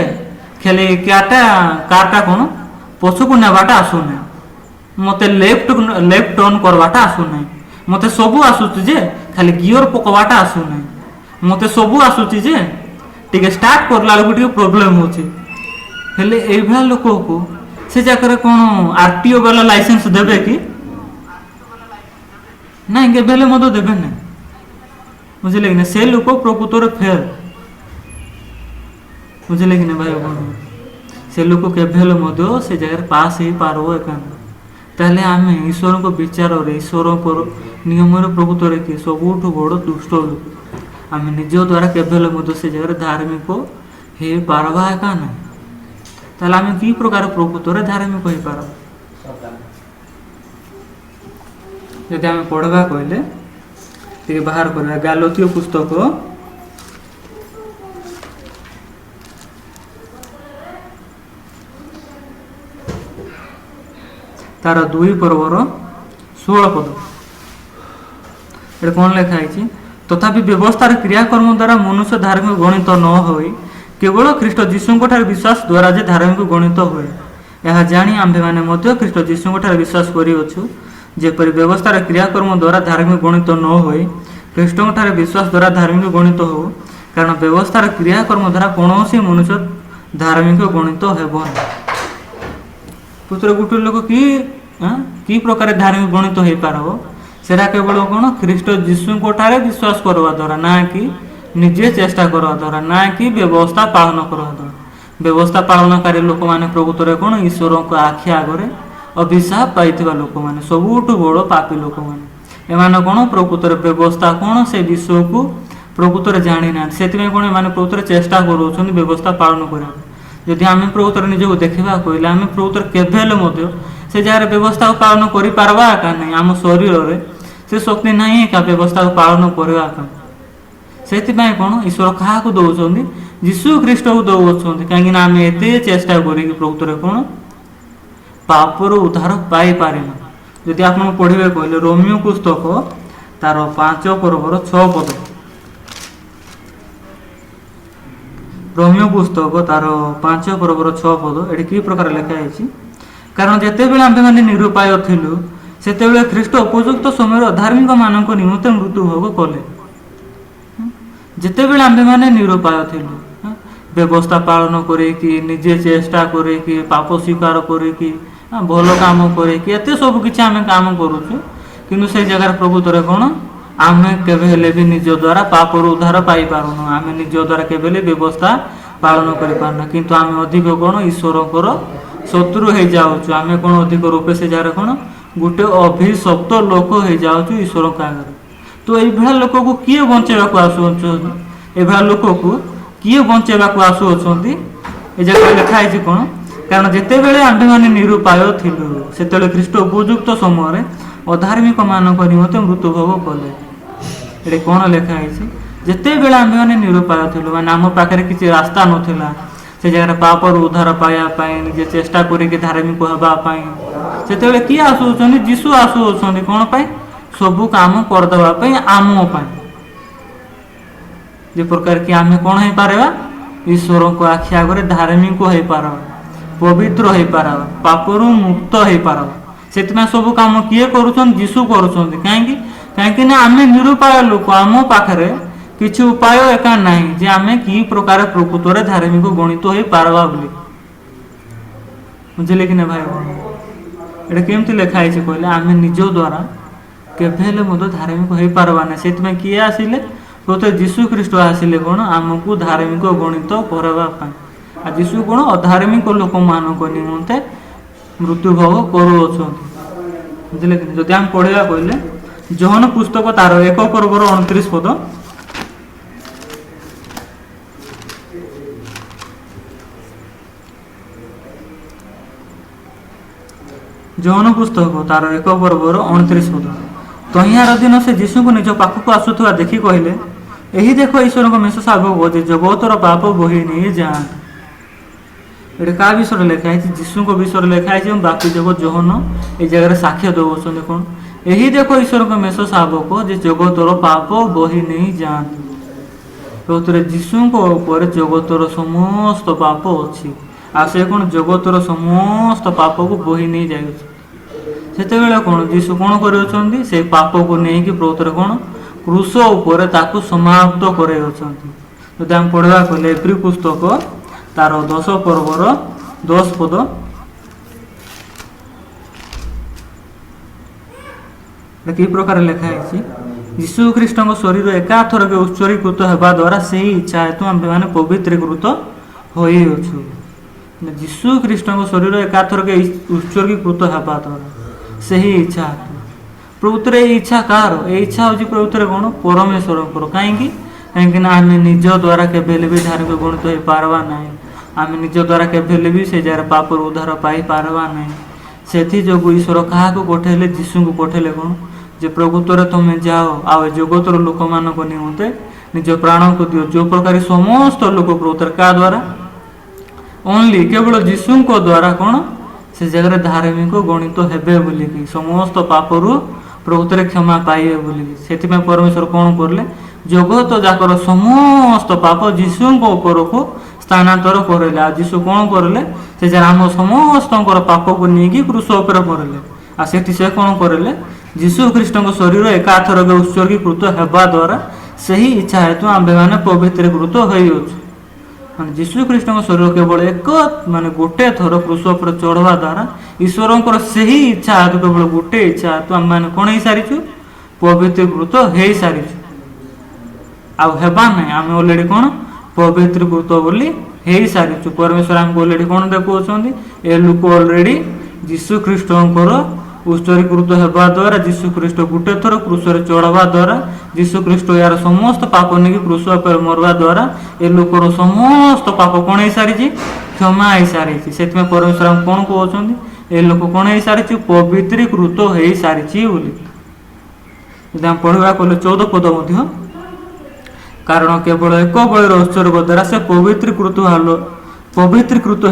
ଖାଲି କାରଟା କ'ଣ ପଛକୁ ନେବାଟା ଆସୁନାହିଁ, ମୋତେ ଲେଫ୍ଟ ଟର୍ନ କରବାଟା ଆସୁନାହିଁ, ମୋତେ ସବୁ ଆସୁଛି ଯେ ଖାଲି ଗିଅର ପକାଇବାଟା ଆସୁନାହିଁ, ମୋତେ ସବୁ ଆସୁଛି ଯେ ଟିକେ ଷ୍ଟାର୍ଟ କରିଲା ବେଳକୁ ଟିକେ ପ୍ରୋବ୍ଲେମ୍ ହେଉଛି। ହେଲେ ଏଇଭଳିଆ ଲୋକକୁ ସେ ଜାଗାରେ କ'ଣ RTO ବାଲା ଲାଇସେନ୍ସ ଦେବେ କି? ନାଇଁ, କେବେ ହେଲେ ମଧ୍ୟ ଦେବେ ନାହିଁ। ବୁଝିଲେ କି ନା? ସେ ଲୋକ ପ୍ରକୃତରେ ଫେଲ୍। ବୁଝିଲେ କି ନା ଭାଇ ଭଉଣୀ? ସେ ଲୋକ କେବେ ହେଲେ ମଧ୍ୟ ସେ ଜାଗାରେ ପାସ୍ ହେଇପାରିବ ଏକା ନାହିଁ। ତାହେଲେ ଆମେ ଈଶ୍ୱରଙ୍କ ବିଚାରରେ, ଈଶ୍ୱରଙ୍କ ନିୟମରେ ପ୍ରକୃତରେ କି ସବୁଠୁ ବଡ଼ ଦୁଷ୍ଟ ଲୋକ। ଆମେ ନିଜ ଦ୍ୱାରା କେବେ ହେଲେ ମଧ୍ୟ ସେ ଜାଗାରେ ଧାର୍ମିକ ହେଇପାରିବା ଏକା ନାହିଁ। ତାହେଲେ ଆମେ କି ପ୍ରକାର ପ୍ରକୃତରେ ଧାର୍ମିକ ହେଇପାରିବା? ଯଦି ଆମେ ପଢ଼ିବା କହିଲେ ଟିକେ ବାହାର କରିବା ଗାଲାତୀୟ ପୁସ୍ତକ ତାର 2 ପର୍ବର 16 ପଦ। ଏଠି କ'ଣ ଲେଖା ହେଇଛି? ତଥାପି ବ୍ୟବସ୍ଥାର କ୍ରିୟାକର୍ମ ଦ୍ୱାରା ମନୁଷ୍ୟ ଧାର୍ମିକ ଗଣିତ ନ ହୋଇ କେବଳ ଖ୍ରୀଷ୍ଟ ଯୀଶୁଙ୍କଠାରେ ବିଶ୍ୱାସ ଦ୍ୱାରା ଯେ ଧାର୍ମିକ ଗଣିତ ହୁଏ, ଏହା ଜାଣି ଆମ୍ଭେମାନେ ମଧ୍ୟ ଖ୍ରୀଷ୍ଟ ଯୀଶୁଙ୍କଠାରେ ବିଶ୍ୱାସ କରିଅଛୁ। ଯେପରି ବ୍ୟବସ୍ଥାର କ୍ରିୟାକର୍ମ ଦ୍ୱାରା ଧାର୍ମିକ ଗଣିତ ନ ହୋଇ ଖ୍ରୀଷ୍ଟଙ୍କଠାରେ ବିଶ୍ୱାସ ଦ୍ୱାରା ଧାର୍ମିକ ଗଣିତ ହେଉ, କାରଣ ବ୍ୟବସ୍ଥାର କ୍ରିୟାକର୍ମ ଦ୍ୱାରା କୌଣସି ମନୁଷ୍ୟ ଧାର୍ମିକ ଗଣିତ ହେବ ନାହିଁ। ପୁତ୍ର ଗୋଟେ ଲୋକ କି ପ୍ରକାର ଧାର୍ମିକ ଗଣିତ ହେଇପାରିବ? ସେଟା କେବଳ କ'ଣ ଖ୍ରୀଷ୍ଟ ଯୀଶୁଙ୍କଠାରେ ବିଶ୍ୱାସ କରିବା ଦ୍ୱାରା, ନା କି ନିଜେ ଚେଷ୍ଟା କରିବା ଦ୍ୱାରା, ନା କି ବ୍ୟବସ୍ଥା ପାଳନ କରିବା ଦ୍ୱାରା। ବ୍ୟବସ୍ଥା ପାଳନକାରୀ ଲୋକମାନେ ପ୍ରକୃତରେ କ'ଣ ଈଶ୍ୱରଙ୍କ ଆଖି ଆଗରେ ଅଭିଶାପ ପାଇଥିବା ଲୋକମାନେ, ସବୁଠୁ ବଡ଼ ପାପୀ ଲୋକମାନେ। ଏମାନେ କ'ଣ ପ୍ରକୃତରେ ବ୍ୟବସ୍ଥା କ'ଣ ସେ ବିଷୟକୁ ପ୍ରକୃତରେ ଜାଣିନାହାନ୍ତି। ସେଥିପାଇଁ କ'ଣ ଏମାନେ ପ୍ରକୃତରେ ଚେଷ୍ଟା କରୁଛନ୍ତି ବ୍ୟବସ୍ଥା ପାଳନ କରିବା। ଯଦି ଆମେ ପ୍ରକୃତରେ ନିଜକୁ ଦେଖିବା କହିଲେ ଆମେ ପ୍ରକୃତରେ କେବେ ହେଲେ ମଧ୍ୟ ସେ ଜାଗାରେ ବ୍ୟବସ୍ଥାକୁ ପାଳନ କରିପାରିବା ଏକା ନାହିଁ। ଆମ ଶରୀରରେ ସେ ଶକ୍ତି ନାହିଁ ଏକା ବ୍ୟବସ୍ଥାକୁ ପାଳନ କରିବା ପାଇଁ। ସେଥିପାଇଁ କ'ଣ ଈଶ୍ୱର କାହାକୁ ଦେଉଛନ୍ତି? ଯୀଶୁ ଖ୍ରୀଷ୍ଟକୁ ଦେଉଅଛନ୍ତି। କାହିଁକିନା ଆମେ ଏତେ ଚେଷ୍ଟା କରିକି ପ୍ରକୃତରେ କ'ଣ ପାପରୁ ଉଦ୍ଧାର ପାଇପାରିନା। ଯଦି ଆପଣ ପଢ଼ିବେ କହିଲେ ରୋମିଓ ପୁସ୍ତକ ତାର 5 ପର୍ବର 6 ପଦ। ରୋମିଓ ପୁସ୍ତକ ତାର 5 ପର୍ବର 6 ପଦ। ଏଠି କି ପ୍ରକାର ଲେଖା ହେଇଛି? କାରଣ ଯେତେବେଳେ ଆମ୍ଭେମାନେ ନିରୁପାୟ ଥିଲୁ ସେତେବେଳେ ଖ୍ରୀଷ୍ଟ ଉପଯୁକ୍ତ ସମୟରେ ଅଧାର୍ମିକ ମାନଙ୍କ ନିମନ୍ତେ ମୃତ୍ୟୁ ଭୋଗ କଲେ। ଯେତେବେଳେ ଆମ୍ଭେମାନେ ନିରୁପାୟ ଥିଲୁ, ବ୍ୟବସ୍ଥା ପାଳନ କରିକି ନିଜେ ଚେଷ୍ଟା କରିକି ପାପ ସ୍ୱୀକାର କରିକି ଭଲ କାମ କରିକି ଏତେ ସବୁ କିଛି ଆମେ କାମ କରୁଛୁ, କିନ୍ତୁ ସେଇ ଜାଗାରେ ପ୍ରକୃତରେ କ'ଣ ଆମେ କେବେ ହେଲେ ବି ନିଜ ଦ୍ୱାରା ପାପରୁ ଉଦ୍ଧାର ପାଇପାରୁନୁ। ଆମେ ନିଜ ଦ୍ୱାରା କେବେ ହେଲେ ବ୍ୟବସ୍ଥା ପାଳନ କରିପାରୁନା। କିନ୍ତୁ ଆମେ ଅଧିକ କ'ଣ ଈଶ୍ୱରଙ୍କର ଶତ୍ରୁ ହେଇଯାଉଛୁ। ଆମେ କ'ଣ ଅଧିକ ରୂପେ ସେ ଜାଗାରେ କ'ଣ ଗୋଟେ ଅଭିଶପ୍ତ ଲୋକ ହେଇଯାଉଛୁ ଈଶ୍ୱରଙ୍କ ଆଗରେ। ତ ଏଇଭଳିଆ ଲୋକକୁ କିଏ ବଞ୍ଚେଇବାକୁ ଆସୁଅଛନ୍ତି? ଏଭଳିଆ ଲୋକକୁ କିଏ ବଞ୍ଚେଇବାକୁ ଆସୁଅଛନ୍ତି? ଏ ଜାଗାରେ ଲେଖା ହେଇଛି କ'ଣ? କାରଣ ଯେତେବେଳେ ଆମ୍ଭେମାନେ ନିରୁପାୟ ଥିଲୁ ସେତେବେଳେ ଖ୍ରୀଷ୍ଟ ଉପଯୁକ୍ତ ସମୟରେ ଅଧାର୍ମିକ ମାନଙ୍କ ନିମନ୍ତେ ମୃତ୍ୟୁଭୋଗ କଲେ। ଏଠି କ'ଣ ଲେଖା ହେଇଛି? ଯେତେବେଳେ ଆମ୍ଭେମାନେ ନିରୁପାୟ ଥିଲୁ, ମାନେ ଆମ ପାଖରେ କିଛି ରାସ୍ତା ନଥିଲା ସେ ଜାଗାରେ ପାପରୁ ଉଦ୍ଧାର ପାଇବା ପାଇଁ, ନିଜେ ଚେଷ୍ଟା କରିକି ଧାର୍ମିକ ହେବା ପାଇଁ, ସେତେବେଳେ କିଏ ଆସୁଅଛନ୍ତି? ଯୀଶୁ ଆସୁଅଛନ୍ତି। କ'ଣ ପାଇଁ? ସବୁ କାମ କରିଦେବା ପାଇଁ, ଆମ ପାଇଁ। ଯେ ପ୍ରକାର କି ଆମେ କ'ଣ ହେଇପାରିବା? ईश्वर को आखि आगे धार्मिक हो पार पवित्र हो पार पापर मुक्त हो पार से सब कम किए जीशु करुँच कहीं आम निरुपाय लोक आम पाखे किसी उपाय एका नहीं जे आम कि प्रकार प्रकृत धार्मिक गणित हो पार्बा बोली बुझे कि ना भाई ये केमती लिखाई कहले आम निज द्वारा केवे धार्मिक हो पार्बा ना से किए आसिले प्रत्येक जीशु ख्रीष्ट आसिले कौन आमको धार्मिक गणित करवाई आ जीशु कौन अधार्मिक लोक मान निमंते मृत्युभोग करुँच बुझे कि जदि आम पढ़ा कहले जहन पुस्तक तार 1 पर्वर 29 पद जहन पुस्तक तार 1 पर्वर 29 पद तहियार दिन से जीशु को निज पाखक आसुवा देखी कहले यही देख ईश्वर को मेष शावक जे जगतर पाप बोही नहीं जाए ये क्या विषय लिखाई जीशु को विषय लिखाई बाकी जगत जहन ये जगह साक्ष्य दौरान कौन यही देख ईश्वर को मेष शावक जे जगतर पाप बोही नहीं जाते प्रकृत जीशु ऊपर जगतर समस्त पाप अच्छी आ से कौन जगतर समस्त पाप को बोही नहीं जाए से कौन जीशु कौन कर पाप को लेकिन प्रकृत कौन क्रूस उपर ताकू समाप्त कर पढ़ा कहले एप्री पुस्तक तार 10 पर्वर 10 पद कि प्रकार लिखाई जीशु ख्रीष्ट शरीर एकाथर के उत्सर्गीकृत होगा द्वारा से ही इच्छा हेतु आम मैंने पवित्रीकृत होइछु जीशु ख्रीष्ट शरीर एकाथर के उत्सर्गीकृत होगा द्वारा से ही इच्छा हेतु प्रभुतर इच्छा कार ये इच्छा हूँ प्रभुतर कौन परमेश्वर कहीं कहीं आम निज द्वारा केवे भी धार्मिक गणित हो पार्बा ना आम निज द्वारा केवे भी से जगह पापर उद्धार पाई पार्बा ना से जो ईश्वर क्या पठेले जीशु को पठेले कौन जे प्रभुतर तुम्हें जाओ आ जगतर लोक मान निमंते निज प्राण को दियो जो प्रकार समस्त लोक प्रभुतर क्या द्वारा ओनली केवल जीशु द्वारा कौन से जगह धार्मिक गणित हेबे बोलिकी समस्त पापरू प्रभुतर क्षमा पाइबे बोलिकी से परमेश्वर कौन करले जगत जाकर समस्त पाप जीशु ऊपर को स्थानांतर करले आ जीशु कौन करले से आम समस्त पाप को नहीं क्रूस उपर करले आ से कौन करले जीशु ख्रीष्ट शरीर एकाथर के उत्सर्गीकृत होगा द्वारा से ही इच्छा हेतु आम मैंने पवित्रीकृत हो जीशु ख्रीष्ट शरीर केवल एक माने गोटे थर क्रूस पर चढ़वा द्वारा ईश्वर से ही इच्छा हेतु केवल गोटे इच्छा हेतु आम मैंने कौन हो सारीचु पवित्रीकृत हो सारीचु आवा ना आम अलरेडी कौन पवित्रीकृत बोली हो सारीचु परमेश्वर आमको अलरेडी कौन देखुं ए लोक अलरेडी जीशु ख्रीष्ट उत्सर्गीकृत होगा द्वारा जीशु ख्रीष्ट गोटे थर क्रूस चढ़वा द्वारा जीशु ख्रीष्ट यार समस्त पाप नहीं क्रूस पर मरवा द्वारा ए लोकर समस्त पाप कौन हो सारी क्षमा हो सारी से परमेश्वर कौन कहते ए लोक कौन हो सारी पवित्रीकृत हो सारी पढ़ा कले 14 पद कारण केवल एक बलर उत्सर्ग द्वारा से पवित्रीकृत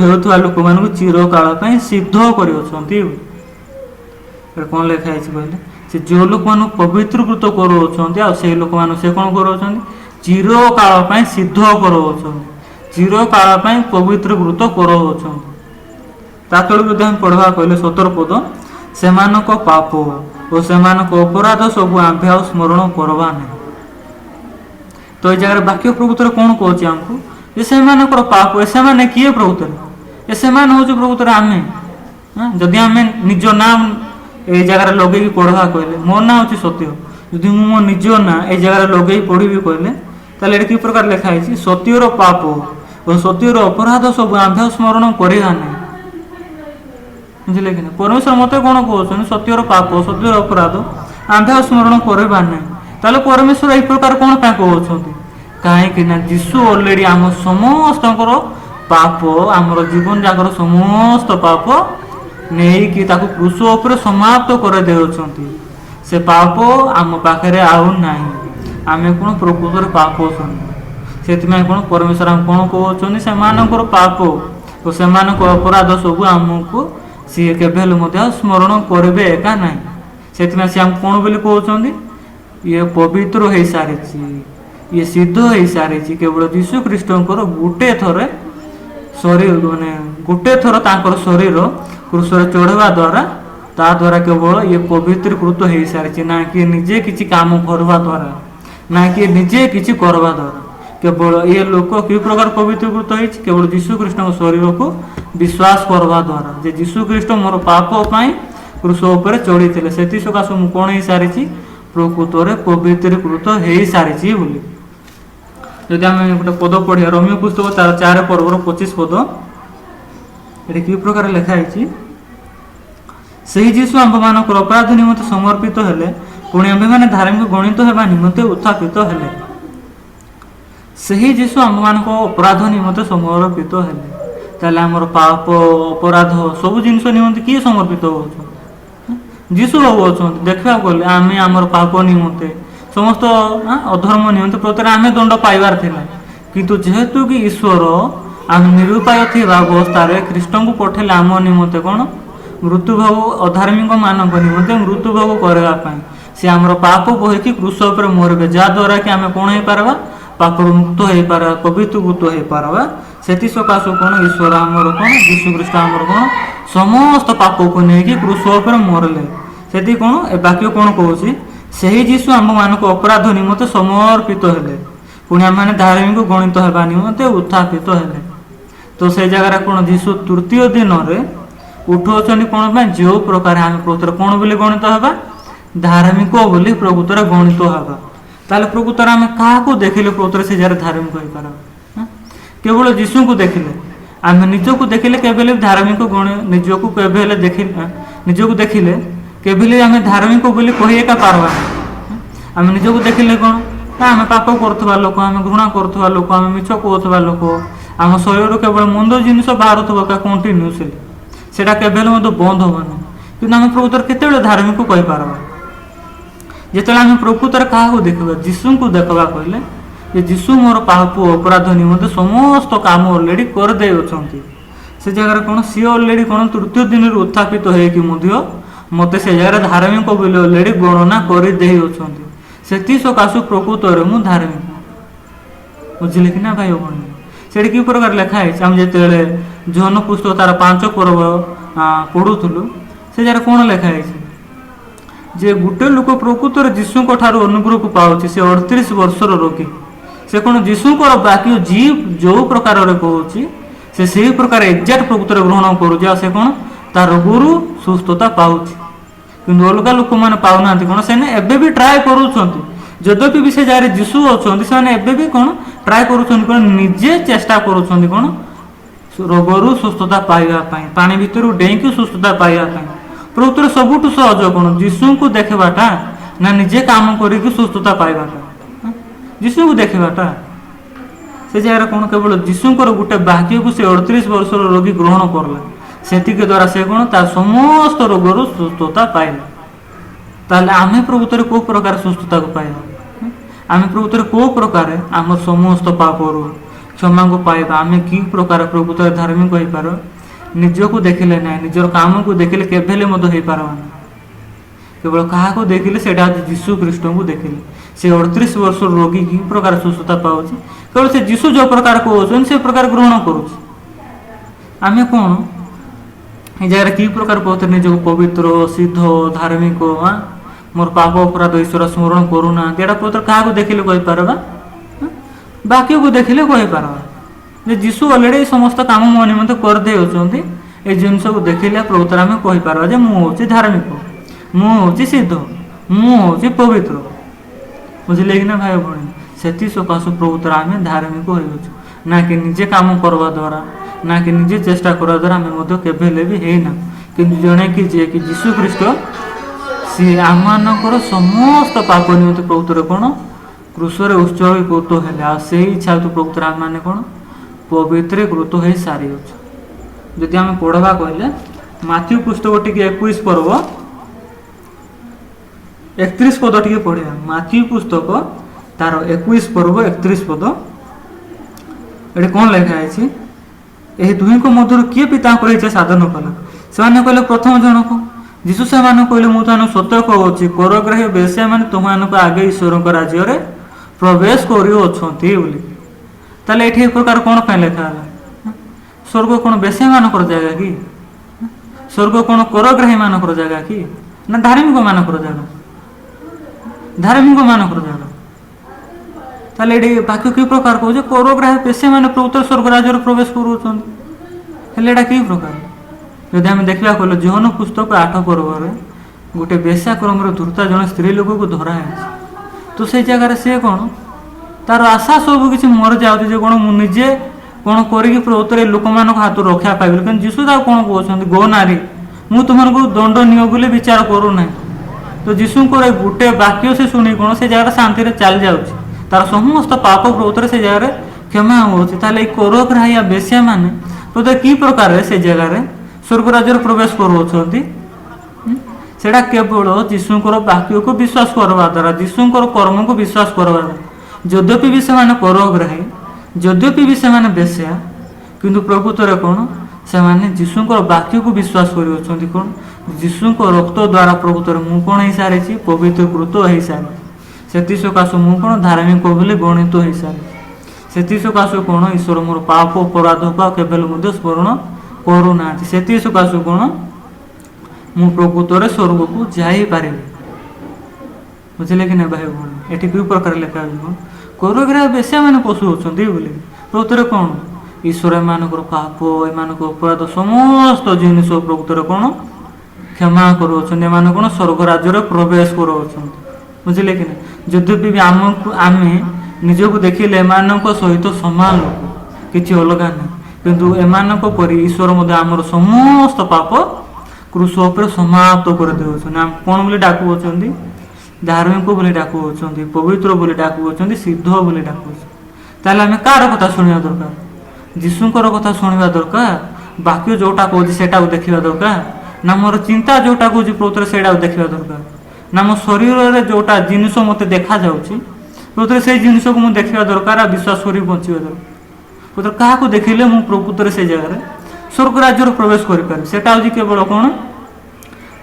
होता लोक मान चिरकाल सिद्ध कर कौन लिखाई कहले से जो लोक मान पवित्रीकृत कर लोक मान से कौन कर चिरकाल सिद्ध कर चिरकाल पवित्रीकृत कर पढ़वा कहले 17 पद से पाप और से अपराध सब आंभे आ स्मरण करवा नहीं तो ये जगह बाक्य प्रभुतर कौन कहे आमको से पाप से किए प्रभुतर से हूँ प्रभुतर आम जदि आम निज नाम ये जगह लगे पढ़वा कहले मो ना हूँ सत्य यदि मो निज ना ये जगह लगे पढ़ी कहले ताले कि प्रकार लिखाई सत्यर पाप और सत्यर अपराध सब आंधे स्मरण करवा ना बुझे कि परमेश्वर मत कौन कहते सत्यर पाप सत्यर अपराध आंधे स्मरण करवा ना ताले परमेश्वर यही प्रकार कौन कहते कहीं जीशु अलरेडी आम समस्त पाप आमर जीवन जाकर समस्त पाप नहीं कि क्रूस उपर समाप्त कर देउछंती से पाप आम पाखे आउ नहीं आम कौन प्रकृतर पाप से कौन परमेश्वर आम कौन कहते से पाप और से अपराध सब आमको सी केवल स्मरण करेंगे एका ना से आम कौन बोली कहते ये पवित्र हो सारी ये सिद्ध हो सारी केवल यीशु ख्रीष्टंकर गोटे थरे शरीर माने गोटे थर तांकर शरीर क्रूसरे चढ़वा द्वारा ता द्वारा केवल ये पवित्रीकृत हो सारी ना कि निजे किसी काम करवा द्वारा ना कि निजे किसी करवा द्वारा केवल ये लोक कि प्रकार पवित्रीकृत हो केवल यीशु ख्रीष्ट शरीर को विश्वास करवा द्वारा जे यीशु ख्रीष्ट मोर पाप क्रूस उपर चढ़ी थे से सकाशे मुझे कौन हो सारी प्रकृत में पवित्रीकृत हो सारी बोली जदि आम गोटे पद पढ़िया रोमियो पुस्तक तार 4 पर्वर 25 पद ये कि प्रकार लिखाई से जीशु आंब मानक अपराध निमंते समर्पित हेले पुणी आंबे मैंने धार्मिक गणित होगा निमंते उत्थापित हेले से जीशु आंब मानक अपराध निमंते समर्पित हेले ताले आमर पाप अपराध सब जिनस निमंते किए समर्पित हो जीशु बाबू अच्छा देखा गले आम आमर पाप निमंते समस्त अधर्म निमंते प्रत्येक आम दंड पाइबार थिला किंतु जेहेतु कि ईश्वर आम निरुपाय थिबा अवस्था ख्रीष्ट को पठेले आम निमंते कौन मृत्युभोग अधार्मिक मानक निमंते मृत्युभोग करने से आमर पाप बोहिकी क्रूस उपर मरबे जहाद्वारा कि आम कौन हो पारबा पाप मुक्त हो पार पवित्रकृत हो पारबा से सकाश कौन ईश्वर आमर कौन यीशु ख्रीष्ट आमर कौन समस्त पाप को लेकिन क्रूस उपर मरले से कौन ए वाक्य कौन कहूँ से जीशु आम मानक अपराध निमंते समर्पित हेले पुणी आम मैंने धार्मिक गणित होगा निमंते उत्थापित हेले तो से जगह कौन जीशु तृतीय दिन में उठाऊँ कौन जो प्रकार आम प्रकृतर कौन बोली गणित होगा धार्मिक बोली प्रकृतर गणित होगा ताले प्रकृतर आम क्या देखिले प्रकृतर से जगह धार्मिक हो पार केवल जीशु को देखिले आम निजक देखिले केवल धार्मिक निजक केवल देखिले निजक देखिले केवल आम धार्मिक बोली कही एका पार्बा आम निजक देखिले कौन आम पाप करुवा लोक आम घृणा करुवा लोक आम मिछ कहूवा लोक आम शरीर केवल मंद जिनस बाहर क्या कंटिन्यूसली सेटा केवल बंद होनी कि आम प्रकृतर केते धार्मिक कही पार्बा जिते आम प्रकृतर क्या देखा जीशु को देखा कहले जे जीशु मोर पाप अपराध निमंते समस्त काम अलरेडी करदे अच्छे से जगह कौन सी अलरेडी कौन तृतीय दिन उत्थापित हो मत से जगह धार्मिक बोली अलरेडी गणना करदे से सकाशु प्रकृत मु धार्मिक बुझे कि ना भाई भौणी से कि प्रकार लिखाई आम जिते जौन पुस्तक तार 5 पर्व पढ़ुलु से जगह कौन लिखाई जे गोटे लोक प्रकृत जीशु ठार अनुग्रह को पाँच से 38 वर्षर रोगी से कौन जीशु बाकी जीव जो प्रकार कहूँ से प्रकार एक्जाक्ट प्रकृत ग्रहण करुचे से कौन तार रोगरू सुस्थता पाँच कि अलग लोक मैंने पाऊना कौन से एबे भी ट्राए करुँच भी से जगह जीशु अच्छा से भी कौन ट्राए करुँच निजे चेष्टा करुँच कौन रोगरू सुस्थता पाइबापी पानी भितर डेईकी सुस्थता पाइबापी प्रकृतर सबुठ सहज कौन जीशु को देखाटा ना निजे काम करके सुस्थता पाइबाटा जीशु को देखाटा से जगह कौन केवल जीशुकर गोटे वाक्य को से 38 वर्षर रोगी ग्रहण करला से द्वारा से कौन तार समस्त रोगर सुस्थता पाइला ताले आम प्रकृतर को प्रकार सुस्थता को पाइबा आम प्रकृतर को प्रकार आम समस्त पापर क्षमा को पाइबा आम कि प्रकार प्रकृतर धार्मिक हो पार निजक देखिले ना निजर काम को देखिले केवल हो पारबानी केवल क्या देखिले से जीशु ख्रीष्ट को देखिले से 38 वर्ष रोगी कि प्रकार सुस्थता पाँच केवल से जीशु जो प्रकार कहते से प्रकार ग्रहण करें कौन ये जगह कि प्रकार कहते निजक पवित्र सिद्ध धार्मिक मोर पाप अपराध ईश्वर स्मरण करूना एटा प्रकार क्या देखिले कहींपारा वाक्य को देखिले कहींपारा जे जीशु अलरेडी समस्त काम मो निमंते करदे अच्छे ये जिनस को देखिले प्रकृतर आम कहींपारा जे मुझे धार्मिक मुझे सिद्ध मुझे पवित्र बुझे कि ना भाई भौणी से सकाशु प्रकृतर आम धार्मिक हो ना कि निजे काम करवा द्वारा ना कि निजे चेष्टा करवा द्वारा आम केवल भी है कि जड़े कि जे कि जीशु ख्रीष्ट सी आम मानकर समस्त पाप निमंते प्रकृतर कौन क्रूसरे उत्सर्गीकृत है से इच्छा तो प्रकृतर आम मैंने कौन पवित्रीकृत हो सारी जदि आम पढ़वा कहले माथ्यू पुस्तक टी 21 पर्व 31 पद टी पढ़ा माथ्यू पुस्तक तार 21 पर्व 31 पद ये कौन लिखाई यही दुही को मध्य किए पिता इच्छा साधन कला से कहले प्रथम जनक जीशु से कहले मुझे सत्य कहूँ करग्राही बेश्या मैंने तुम आगे ईश्वर राज्य ପ୍ରବେଶ କରିଅଛନ୍ତି ବୋଲି। ତାହେଲେ ଏଠି ଏ ପ୍ରକାର କ'ଣ ପାଇଁ ଲେଖା ହେଲା? ସ୍ୱର୍ଗ କ'ଣ ବେଶ୍ୟାମାନଙ୍କର ଜାଗା କି? ସ୍ୱର୍ଗ କ'ଣ କରଗ୍ରାହୀମାନଙ୍କର ଜାଗା କି? ନା ଧାର୍ମିକମାନଙ୍କର ଜାଗା? ଧାର୍ମିକମାନଙ୍କର ଜାଗା। ତାହେଲେ ଏଠି ବାକ୍ୟ କି ପ୍ରକାର କହୁଛି? କରଗ୍ରାହୀ ବେଶ୍ୟାମାନେ ପ୍ରଭୁତ୍ୱ ସ୍ୱର୍ଗ ରାଜ୍ୟରେ ପ୍ରବେଶ କରୁଅଛନ୍ତି। ହେଲେ ଏଇଟା କି ପ୍ରକାର? ଯଦି ଆମେ ଦେଖିବାକୁ ଗଲେ ଜୋହନ ପୁସ୍ତକ 8 ପର୍ବରେ ଗୋଟେ ବେଶ୍ୟାକ୍ରମରେ ଧୂର୍ତ୍ତା ଜଣେ ସ୍ତ୍ରୀ ଲୋକକୁ ଧରା ହେଇଛି। ତ ସେଇ ଜାଗାରେ ସିଏ କ'ଣ ତାର ଆଶା ସବୁ କିଛି ମରିଯାଉଛି ଯେ କ'ଣ ମୁଁ ନିଜେ କ'ଣ କରିକି ପ୍ରଭୁତ୍ୱରେ ଲୋକମାନଙ୍କ ହାତରୁ ରକ୍ଷା ପାଇବି। କିନ୍ତୁ ଯୀଶୁ ତାକୁ କ'ଣ କହୁଛନ୍ତି? ଗୋ ନାରୀ, ମୁଁ ତୁମମାନଙ୍କୁ ଦଣ୍ଡ ନିଅ ବୋଲି ବିଚାର କରୁନାହିଁ। ତ ଯୀଶୁଙ୍କର ଗୋଟେ ବାକ୍ୟ ସେ ଶୁଣି କ'ଣ ସେ ଜାଗାରେ ଶାନ୍ତିରେ ଚାଲି ଯାଉଛି। ତାର ସମସ୍ତ ପାପ ପ୍ରଭୁତ୍ୱରେ ସେ ଜାଗାରେ କ୍ଷମା ହେଉଛି। ତାହେଲେ ଏଇ କରଗ୍ରାହୀ ବେଶ୍ୟାମାନେ ପ୍ରଭୁତ୍ୱ କି ପ୍ରକାରରେ ସେ ଜାଗାରେ ସ୍ୱର୍ଗ ରାଜ୍ୟରେ ପ୍ରବେଶ କରୁଅଛନ୍ତି? ସେଇଟା କେବଳ ଯୀଶୁଙ୍କର ବାକ୍ୟକୁ ବିଶ୍ୱାସ କରିବା ଦ୍ୱାରା, ଯୀଶୁଙ୍କର କର୍ମକୁ ବିଶ୍ୱାସ କରିବା ଦ୍ୱାରା। ଯଦ୍ୟପି ବି ସେମାନେ କରଗ୍ରାହୀ, ଯଦ୍ୟପି ବି ସେମାନେ ବେଶ୍ୟା, କିନ୍ତୁ ପ୍ରକୃତରେ କ'ଣ ସେମାନେ ଯୀଶୁଙ୍କର ବାକ୍ୟକୁ ବିଶ୍ୱାସ କରିଅଛନ୍ତି। କ'ଣ ଯୀଶୁଙ୍କ ରକ୍ତ ଦ୍ୱାରା ପ୍ରକୃତରେ ମୁଁ କ'ଣ ହେଇସାରିଛି? ପବିତ୍ରକୃତ ହେଇସାରିଛି। ସେଥି ସକାଶୁ ମୁଁ କ'ଣ ଧାର୍ମିକ ବୋଲି ଗଣିତ ହେଇସାରିଛି। ସେଥି ସକାଶୁ କ'ଣ ଈଶ୍ୱର ମୋର ପାପ ଅପରାଧକୁ ଆଉ କେବେ ମଧ୍ୟ ସ୍ମରଣ କରୁନାହାନ୍ତି। ସେଥି ସକାଶୁ କ'ଣ ମୁଁ ପ୍ରକୃତରେ ସ୍ୱର୍ଗକୁ ଯାଇପାରିବି। ବୁଝିଲେ କି ନା ଭାଇ ଭଉଣୀ? ଏଠି କି ପ୍ରକାର ଲେଖା ଅଛି? କ'ଣ କରଗ୍ରାହୀ ବେଶ୍ୟାମାନେ ପଶୁ ଅଛନ୍ତି ବୋଲି ପ୍ରକୃତରେ କ'ଣ ଈଶ୍ୱର ଏମାନଙ୍କର ପାପ, ଏମାନଙ୍କ ଅପରାଧ ସମସ୍ତ ଜିନିଷ ପ୍ରକୃତରେ କ'ଣ କ୍ଷମା କରୁଅଛନ୍ତି। ଏମାନେ କ'ଣ ସ୍ୱର୍ଗ ରାଜ୍ୟରେ ପ୍ରବେଶ କରୁଅଛନ୍ତି। ବୁଝିଲେ କି ନା? ଯଦ୍ୟପି ବି ଆମେ ନିଜକୁ ଦେଖିଲେ ଏମାନଙ୍କ ସହିତ ସମାନ ଲୋକ, କିଛି ଅଲଗା ନାହିଁ। କିନ୍ତୁ ଏମାନଙ୍କ ପରି ଈଶ୍ୱର ମଧ୍ୟ ଆମର ସମସ୍ତ ପାପ କୃଷ ଉପରେ ସମାପ୍ତ କରିଦେଉଛନ୍ତି। ଆମେ କ'ଣ ବୋଲି ଡାକୁଅଛନ୍ତି? ଧାର୍ମିକ ବୋଲି ଡାକୁଅଛନ୍ତି, ପବିତ୍ର ବୋଲି ଡାକୁଅଛନ୍ତି, ସିଦ୍ଧ ବୋଲି ଡାକୁଅଛନ୍ତି। ତାହେଲେ ଆମେ କାହାର କଥା ଶୁଣିବା ଦରକାର? ଯୀଶୁଙ୍କର କଥା ଶୁଣିବା ଦରକାର। ବାକ୍ୟ ଯେଉଁଟା କହୁଛି ସେଇଟାକୁ ଦେଖିବା ଦରକାର। ନା ମୋର ଚିନ୍ତା ଯେଉଁଟା କହୁଛି ପ୍ରକୃତରେ ସେଇଟାକୁ ଦେଖିବା ଦରକାର। ନା ମୋ ଶରୀରରେ ଯେଉଁଟା ଜିନିଷ ମୋତେ ଦେଖାଯାଉଛି ପ୍ରକୃତରେ ସେଇ ଜିନିଷକୁ ମୁଁ ଦେଖିବା ଦରକାର ଆଉ ବିଶ୍ୱାସ କରି ବଞ୍ଚିବା ଦରକାର। ପ୍ରକୃତରେ କାହାକୁ ଦେଖିଲେ ମୁଁ ପ୍ରକୃତରେ ସେଇ ଜାଗାରେ ସ୍ୱର୍ଗ ରାଜ୍ୟରେ ପ୍ରବେଶ କରିପାରିବି? ସେଇଟା ହେଉଛି କେବଳ କ'ଣ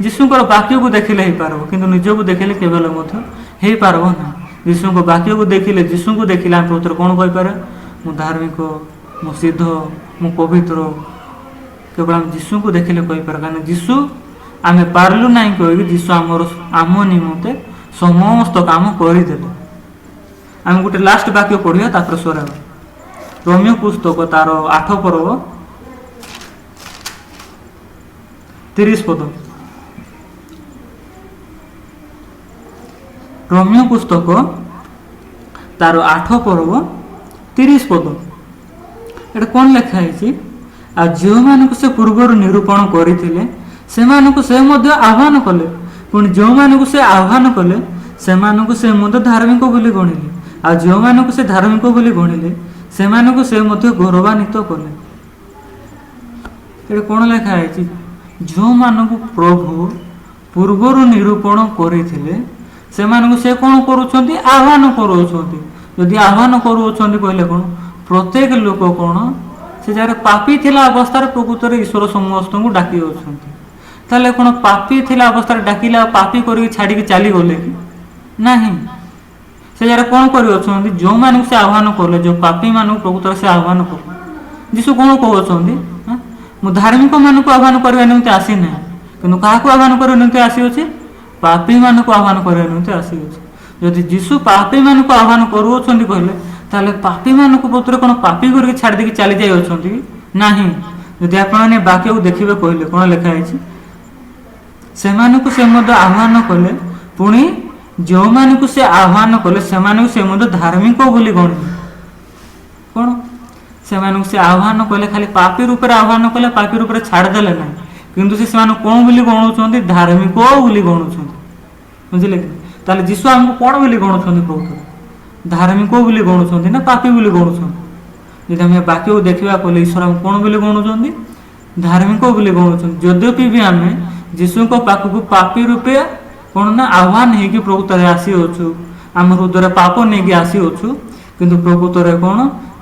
ଯୀଶୁଙ୍କର ବାକ୍ୟକୁ ଦେଖିଲେ ହେଇପାରିବ, କିନ୍ତୁ ନିଜକୁ ଦେଖିଲେ କେବେ ମଧ୍ୟ ହେଇପାରିବ ନାହିଁ। ଯୀଶୁଙ୍କ ବାକ୍ୟକୁ ଦେଖିଲେ, ଯୀଶୁଙ୍କୁ ଦେଖିଲେ ଆମେ ପ୍ରକୃତରେ କ'ଣ କହିପାରିବା? ମୁଁ ଧାର୍ମିକ, ମୁଁ ସିଦ୍ଧ, ମୁଁ ପବିତ୍ର। କେବଳ ଆମେ ଯୀଶୁଙ୍କୁ ଦେଖିଲେ କହିପାରିବା। କାରଣ ଯୀଶୁ ଆମେ ପାରିଲୁ ନାହିଁ କହିକି ଯୀଶୁ ଆମ ନିମନ୍ତେ ସମସ୍ତ କାମ କରିଦେଲେ। ଆମେ ଗୋଟେ ଲାଷ୍ଟ ବାକ୍ୟ ପଢ଼ିବା, ତାପରେ ସରାଇବା। ରୋମିଓ ପୁସ୍ତକ ତାର 8 ପର୍ବ 30 ପଦ। ରୋମିଓ ପୁସ୍ତକ ତାର 8 ପର୍ବ 30 ପଦ। ଏଟା କ'ଣ ଲେଖା ହେଇଛି? ଆଉ ଯେଉଁମାନଙ୍କୁ ସେ ପୂର୍ବରୁ ନିରୂପଣ କରିଥିଲେ ସେମାନଙ୍କୁ ସେ ମଧ୍ୟ ଆହ୍ୱାନ କଲେ, ପୁଣି ଯେଉଁମାନଙ୍କୁ ସେ ଆହ୍ୱାନ କଲେ ସେମାନଙ୍କୁ ସେ ମଧ୍ୟ ଧାର୍ମିକ ବୋଲି ଗଣିଲେ, ଆଉ ଯେଉଁମାନଙ୍କୁ ସେ ଧାର୍ମିକ ବୋଲି ଗଣିଲେ ସେମାନଙ୍କୁ ସେ ମଧ୍ୟ ଗୌରବାନ୍ୱିତ କଲେ। ଏଠି କ'ଣ ଲେଖା ହେଇଛି? ଯେଉଁମାନଙ୍କୁ ପ୍ରଭୁ ପୂର୍ବରୁ ନିରୂପଣ କରିଥିଲେ ସେମାନଙ୍କୁ ସେ କ'ଣ କରୁଛନ୍ତି? ଆହ୍ୱାନ କରୁଅଛନ୍ତି। ଯଦି ଆହ୍ୱାନ କରୁଅଛନ୍ତି କହିଲେ କ'ଣ ପ୍ରତ୍ୟେକ ଲୋକ କ'ଣ ସେ ଜାଗାରେ ପାପୀ ଥିଲା ଅବସ୍ଥାରେ ପ୍ରକୃତରେ ଈଶ୍ୱର ସମସ୍ତଙ୍କୁ ଡାକି ଅଛନ୍ତି। ତାହେଲେ କ'ଣ ପାପୀ ଥିଲା ଅବସ୍ଥାରେ ଡାକିଲେ ଆଉ ପାପୀ କରିକି ଛାଡ଼ିକି ଚାଲିଗଲେ କି? ନାହିଁ। ସେ ଜାଗାରେ କ'ଣ କରିଅଛନ୍ତି? ଯେଉଁମାନଙ୍କୁ ସେ ଆହ୍ୱାନ କଲେ, ଯେଉଁ ପାପୀମାନଙ୍କୁ ପ୍ରକୃତରେ ସେ ଆହ୍ୱାନ କଲେ। ଯୀଶୁ କ'ଣ କହୁଛନ୍ତି? ମୁଁ ଧାର୍ମିକମାନଙ୍କୁ ଆହ୍ୱାନ କରିବା ନିମନ୍ତେ ଆସିନାହିଁ, କିନ୍ତୁ କାହାକୁ ଆହ୍ୱାନ କରିବା ନିମନ୍ତେ ଆସିଅଛି? ପାପୀମାନଙ୍କୁ ଆହ୍ୱାନ କରିବା ନିମନ୍ତେ ଆସିଅଛି। ଯଦି ଯୀଶୁ ପାପୀମାନଙ୍କୁ ଆହ୍ୱାନ କରୁଅଛନ୍ତି କହିଲେ ତାହେଲେ ପାପୀମାନଙ୍କୁ ପ୍ରକୃତରେ କ'ଣ ପାପୀ କରିକି ଛାଡ଼ି ଦେଇକି ଚାଲି ଯାଇଅଛନ୍ତି? ନାହିଁ। ଯଦି ଆପଣମାନେ ବାକ୍ୟକୁ ଦେଖିବେ କହିଲେ କ'ଣ ଲେଖା ହେଇଛି? ସେମାନଙ୍କୁ ସେ ମଧ୍ୟ ଆହ୍ୱାନ କଲେ, ପୁଣି ଯେଉଁମାନଙ୍କୁ ସେ ଆହ୍ୱାନ କଲେ ସେମାନଙ୍କୁ ସେ ମଧ୍ୟ ଧାର୍ମିକ ବୋଲି ଗଣିଲେ। କ'ଣ ସେମାନଙ୍କୁ ସେ ଆହ୍ୱାନ କଲେ? ଖାଲି ପାପୀ ରୂପରେ ଆହ୍ୱାନ କଲେ, ପାପୀ ରୂପରେ ଛାଡ଼ିଦେଲେ ନାହିଁ, କିନ୍ତୁ ସେ ସେମାନଙ୍କୁ କ'ଣ ବୋଲି ଗଣୁଛନ୍ତି? ଧାର୍ମିକ ବୋଲି ଗଣୁଛନ୍ତି। ବୁଝିଲେ କି? ତାହେଲେ ଯୀଶୁ ଆମକୁ କ'ଣ ବୋଲି ଗଣୁଛନ୍ତି? ପ୍ରଭୁ ଧାର୍ମିକ ବୋଲି ଗଣୁଛନ୍ତି ନା ପାପୀ ବୋଲି ଗଣୁଛନ୍ତି? ଯଦି ଆମେ ବାକ୍ୟକୁ ଦେଖିବା କହିଲେ ଈଶ୍ୱର ଆମକୁ କ'ଣ ବୋଲି ଗଣୁଛନ୍ତି? ଧାର୍ମିକ ବୋଲି ଗଣୁଛନ୍ତି। ଯଦ୍ୟପି ବି ଆମେ ଯୀଶୁଙ୍କ ପାଖକୁ ପାପୀ ରୂପେ କ'ଣ ନା ଆହ୍ୱାନ ହେଇକି ପ୍ରକୃତରେ ଆସିଅଛୁ, ଆମ ହୃଦୟରେ ପାପ ନେଇକି ଆସିଅଛୁ, କିନ୍ତୁ ପ୍ରକୃତରେ କ'ଣ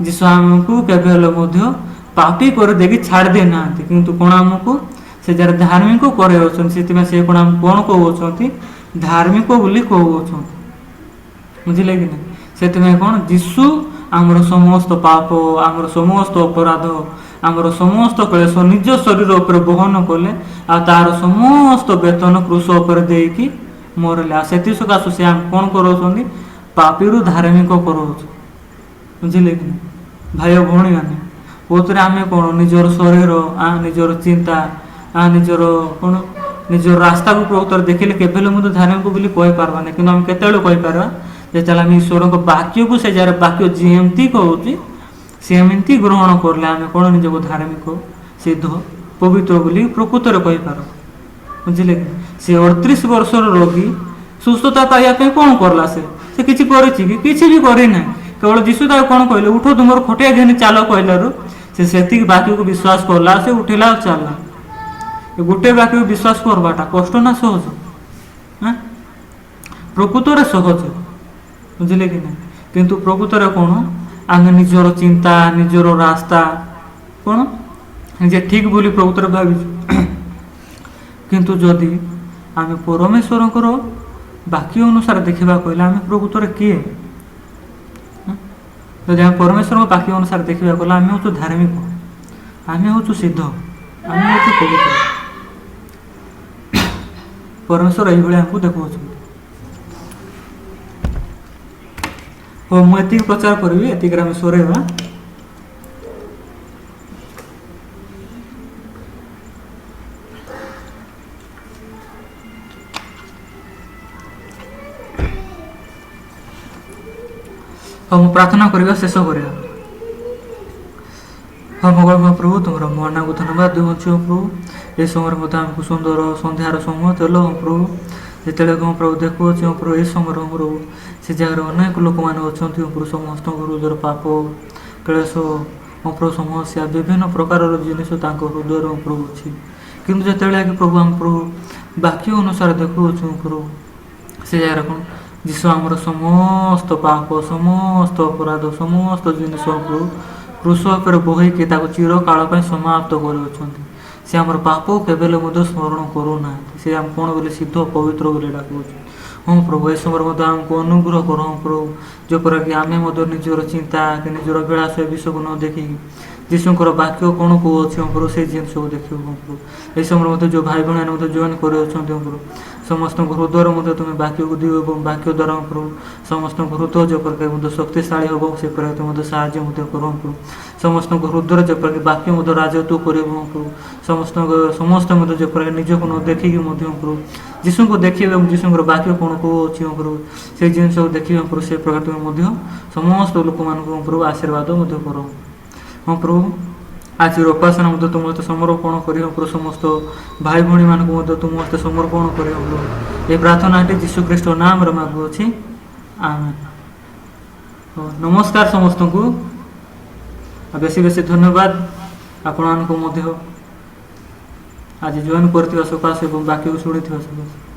ଯୀଶୁ ଆମକୁ କେବେ ହେଲେ ମଧ୍ୟ ପାପୀ କରିଦେଇକି ଛାଡ଼ି ଦେଇନାହାନ୍ତି, କିନ୍ତୁ କ'ଣ ଆମକୁ ସେ ଯାହାର ଧାର୍ମିକ କରାଉଛନ୍ତି। ସେଥିପାଇଁ ସେ କ'ଣ ଆମକୁ କ'ଣ କହୁଅଛନ୍ତି? ଧାର୍ମିକ ବୋଲି କହୁଅଛନ୍ତି। ବୁଝିଲେ କି ନା? ସେଥିପାଇଁ କ'ଣ ଯୀଶୁ ଆମର ସମସ୍ତ ପାପ, ଆମର ସମସ୍ତ ଅପରାଧ, ଆମର ସମସ୍ତ କ୍ଲେଶ ନିଜ ଶରୀର ଉପରେ ବହନ କଲେ ଆଉ ତାର ସମସ୍ତ ବେତନ କୃଷ ଉପରେ ଦେଇକି ମରିଲେ। ଆଉ ସେଥି ସକାଶୁ ସେ ଆମେ କ'ଣ କରାଉଛନ୍ତି? ପାପୀରୁ ଧାର୍ମିକ କରାଉଛି। ବୁଝିଲେ କି ଭାଇ ଓ ଭଉଣୀମାନେ? କୋଉଥିରେ ଆମେ କ'ଣ ନିଜର ଶରୀର, ନିଜର ଚିନ୍ତା, ନିଜର କ'ଣ ନିଜର ରାସ୍ତାକୁ ପ୍ରକୃତରେ ଦେଖିଲେ କେବେ ହେଲେ ମଧ୍ୟ ଧାର୍ମିକ ବୋଲି କହିପାରିବାନି। କିନ୍ତୁ ଆମେ କେତେବେଳେ କହିପାରିବା? ଯେତେବେଳେ ଆମେ ଈଶ୍ୱରଙ୍କ ବାକ୍ୟକୁ ସେ ଯାହାର ବାକ୍ୟ ଯେମିତି କହୁଛି ସେମିତି ଗ୍ରହଣ କଲେ ଆମେ କ'ଣ ନିଜକୁ ଧାର୍ମିକ, ସିଦ୍ଧ, ପବିତ୍ର ବୋଲି ପ୍ରକୃତରେ କହିପାରୁ। ବୁଝିଲେ କି? ସେ 38 ବର୍ଷର ରୋଗୀ ସୁସ୍ଥତା ପାଇବା ପାଇଁ କ'ଣ କଲା? ସେ କିଛି କରିଛି କି? କିଛି ବି କରିନାହିଁ। କେବଳ ଯୀଶୁ ତାକୁ କ'ଣ କହିଲେ? ଉଠ, ତୁମର ଖଟିଆ ଘେନି ଚାଲ କହିଲାରୁ ସେ ସେତିକି ବାକ୍ୟକୁ ବିଶ୍ୱାସ କଲା, ସେ ଉଠିଲା ଆଉ ଚାଲିଲା। ଗୋଟେ ବାକ୍ୟକୁ ବିଶ୍ୱାସ କରବାଟା କଷ୍ଟ ନା ସହଜ? ପ୍ରକୃତରେ ସହଜ। ବୁଝିଲେ କି ନାହିଁ? କିନ୍ତୁ ପ୍ରକୃତରେ କ'ଣ ଆମେ ନିଜର ଚିନ୍ତା, ନିଜର ରାସ୍ତା କ'ଣ ଯେ ଠିକ୍ ବୋଲି ପ୍ରକୃତରେ ଭାବିଛୁ। କିନ୍ତୁ ଯଦି ଆମେ ପରମେଶ୍ୱରଙ୍କର ବାକ୍ୟ ଅନୁସାରେ ଦେଖିବା କହିଲେ ଆମେ ପ୍ରକୃତରେ କିଏ? ଯଦି ଆମେ ପରମେଶ୍ୱରଙ୍କ ବାକ୍ୟ ଅନୁସାରେ ଦେଖିବା କହିଲେ ଆମେ ହେଉଛୁ ଧାର୍ମିକ, ଆମେ ହେଉଛୁ ସିଦ୍ଧ, ଆମେ ହେଉଛୁ ପବିତ୍ର। ପରମେଶ୍ୱର ଏଇଭଳି ଆମକୁ ଦେଖାଉଛନ୍ତି। ହଉ, ମୁଁ ଏତିକି ପ୍ରଚାର କରିବି, ଏତିକିରେ ଆମେ ସରେଇବା। ହଉ, ମୁଁ ପ୍ରାର୍ଥନା କରିବା, ଶେଷ କରିବା। ହଁ ଭଗବାନ ପ୍ରଭୁ, ତୁମର ମହାନାକୁ ଧନ୍ୟବାଦ ଦେଉଛୁ ପ୍ରଭୁ। ଏ ସମୟରେ ମଧ୍ୟ ଆମକୁ ସୁନ୍ଦର ସନ୍ଧ୍ୟାର ସମୟ ଦେଲ ପ୍ରଭୁ। ଯେତେବେଳେ ପ୍ରଭୁ ଦେଖୁଅଛି ପ୍ରଭୁ ଏ ସମୟରେ ପ୍ରଭୁ ସେ ଜାଗାରେ ଅନେକ ଲୋକମାନେ ଅଛନ୍ତି ପ୍ରଭୁ, ସମସ୍ତଙ୍କ ହୃଦୟର ପାପ, କ୍ଲେଶ, ପ୍ରଭୁ ସମସ୍ୟା, ବିଭିନ୍ନ ପ୍ରକାରର ଜିନିଷ ତାଙ୍କ ହୃଦୟରେ ପ୍ରଭୁ ଅଛି। କିନ୍ତୁ ଯେତେବେଳେ କି ପ୍ରଭୁ ଆମ ପ୍ରଭୁ ବାକ୍ୟ ଅନୁସାରେ ଦେଖୁଅଛୁ ପ୍ରଭୁ, ସେ ଜାଗାରେ କ'ଣ ଯୀଶୁ ଆମର ସମସ୍ତ ପାପ, ସମସ୍ତ ଅପରାଧ, ସମସ୍ତ ଜିନିଷ ପ୍ରଭୁ କୃଷ ଉପରେ ବୋହିକି ତାକୁ ଚିରକାଳ ପାଇଁ ସମାପ୍ତ କରିଅଛନ୍ତି। ସେ ଆମର ପାପ କେବେ ହେଲେ ମଧ୍ୟ ସ୍ମରଣ କରୁନାହାନ୍ତି। ସେ ଆମେ କ'ଣ ବୋଲି ସିଦ୍ଧ, ପବିତ୍ର ବୋଲି ଡାକୁଅଛୁ। ହଁ ପ୍ରଭୁ, ଏ ସମୟରେ ମଧ୍ୟ ଆମକୁ ଅନୁଗ୍ରହ କର ପ୍ରଭୁ, ଯେପରିକି ଆମେ ମଧ୍ୟ ନିଜର ଚିନ୍ତା କି ନିଜର ବିଳାସ ଏ ବିଷୟକୁ ନ ଦେଖିକି ଯୀଶୁଙ୍କର ବାକ୍ୟ କ'ଣ କହୁଅଛି ପ୍ରଭୁ ସେଇ ଜିନିଷକୁ ଦେଖିବୁ ପ୍ରଭୁ। ଏ ସମୟରେ ମଧ୍ୟ ଯେଉଁ ଭାଇ ଭଉଣୀମାନେ ମଧ୍ୟ ଜଏନ୍ କରିଅଛନ୍ତି ପ୍ରଭୁ, ସମସ୍ତଙ୍କ ହୃଦୟରେ ମଧ୍ୟ ତୁମେ ବାକ୍ୟକୁ ଦିଅ ଏବଂ ବାକ୍ୟ ଦ୍ୱାରା ପ୍ରଭୁ ସମସ୍ତଙ୍କ ହୃଦୟ ଯେପରିକି ମଧ୍ୟ ଶକ୍ତିଶାଳୀ ହେବ, ସେପରି ମଧ୍ୟ ସାହାଯ୍ୟ ମଧ୍ୟ କର ପ୍ରଭୁ। ସମସ୍ତଙ୍କ ହୃଦୟରେ ଯେପରିକି ବାକ୍ୟ ମଧ୍ୟ ରାଜତ୍ୱ କରିବ ପ୍ରଭୁ। ସମସ୍ତେ ମଧ୍ୟ ଯେପରିକି ନିଜକୁ ନ ଦେଖିକି ମଧ୍ୟ ପ୍ରଭୁ ଯୀଶୁଙ୍କୁ ଦେଖିବେ ଏବଂ ଯୀଶୁଙ୍କର ବାକ୍ୟ କ'ଣ କହୁଅଛି ପ୍ରଭୁ ସେଇ ଜିନିଷକୁ ଦେଖିବେ ପ୍ରଭୁ। ସେ ପ୍ରକାର ତୁମେ ମଧ୍ୟ ସମସ୍ତ ଲୋକମାନଙ୍କୁ ପ୍ରଭୁ ଆଶୀର୍ବାଦ ମଧ୍ୟ କର। ହଁ ପ୍ରଭୁ, ଆଜିର ଉପାସନା ମଧ୍ୟ ତୁମ ହସ୍ତେ ସମର୍ପଣ କରିବ ପ୍ରଭୁ। ସମସ୍ତ ଭାଇ ଭଉଣୀମାନଙ୍କୁ ମଧ୍ୟ ତୁମ ହସ୍ତେ ସମର୍ପଣ କରିବ ପ୍ରଭୁ। ଏ ପ୍ରାର୍ଥନାଟି ଯୀଶୁ ଖ୍ରୀଷ୍ଟ ନାମରେ ମାଗୁଅଛି, ଆମେନ୍। ନମସ୍କାର ସମସ୍ତଙ୍କୁ। ବେଶୀ ବେଶୀ ଧନ୍ୟବାଦ ଆପଣମାନଙ୍କୁ ମଧ୍ୟ ଆଜି ଜଏନ୍ କରିଥିବା ସକାଶେ ଏବଂ ବାକ୍ୟକୁ ଶୁଣିଥିବା ସକାଶେ।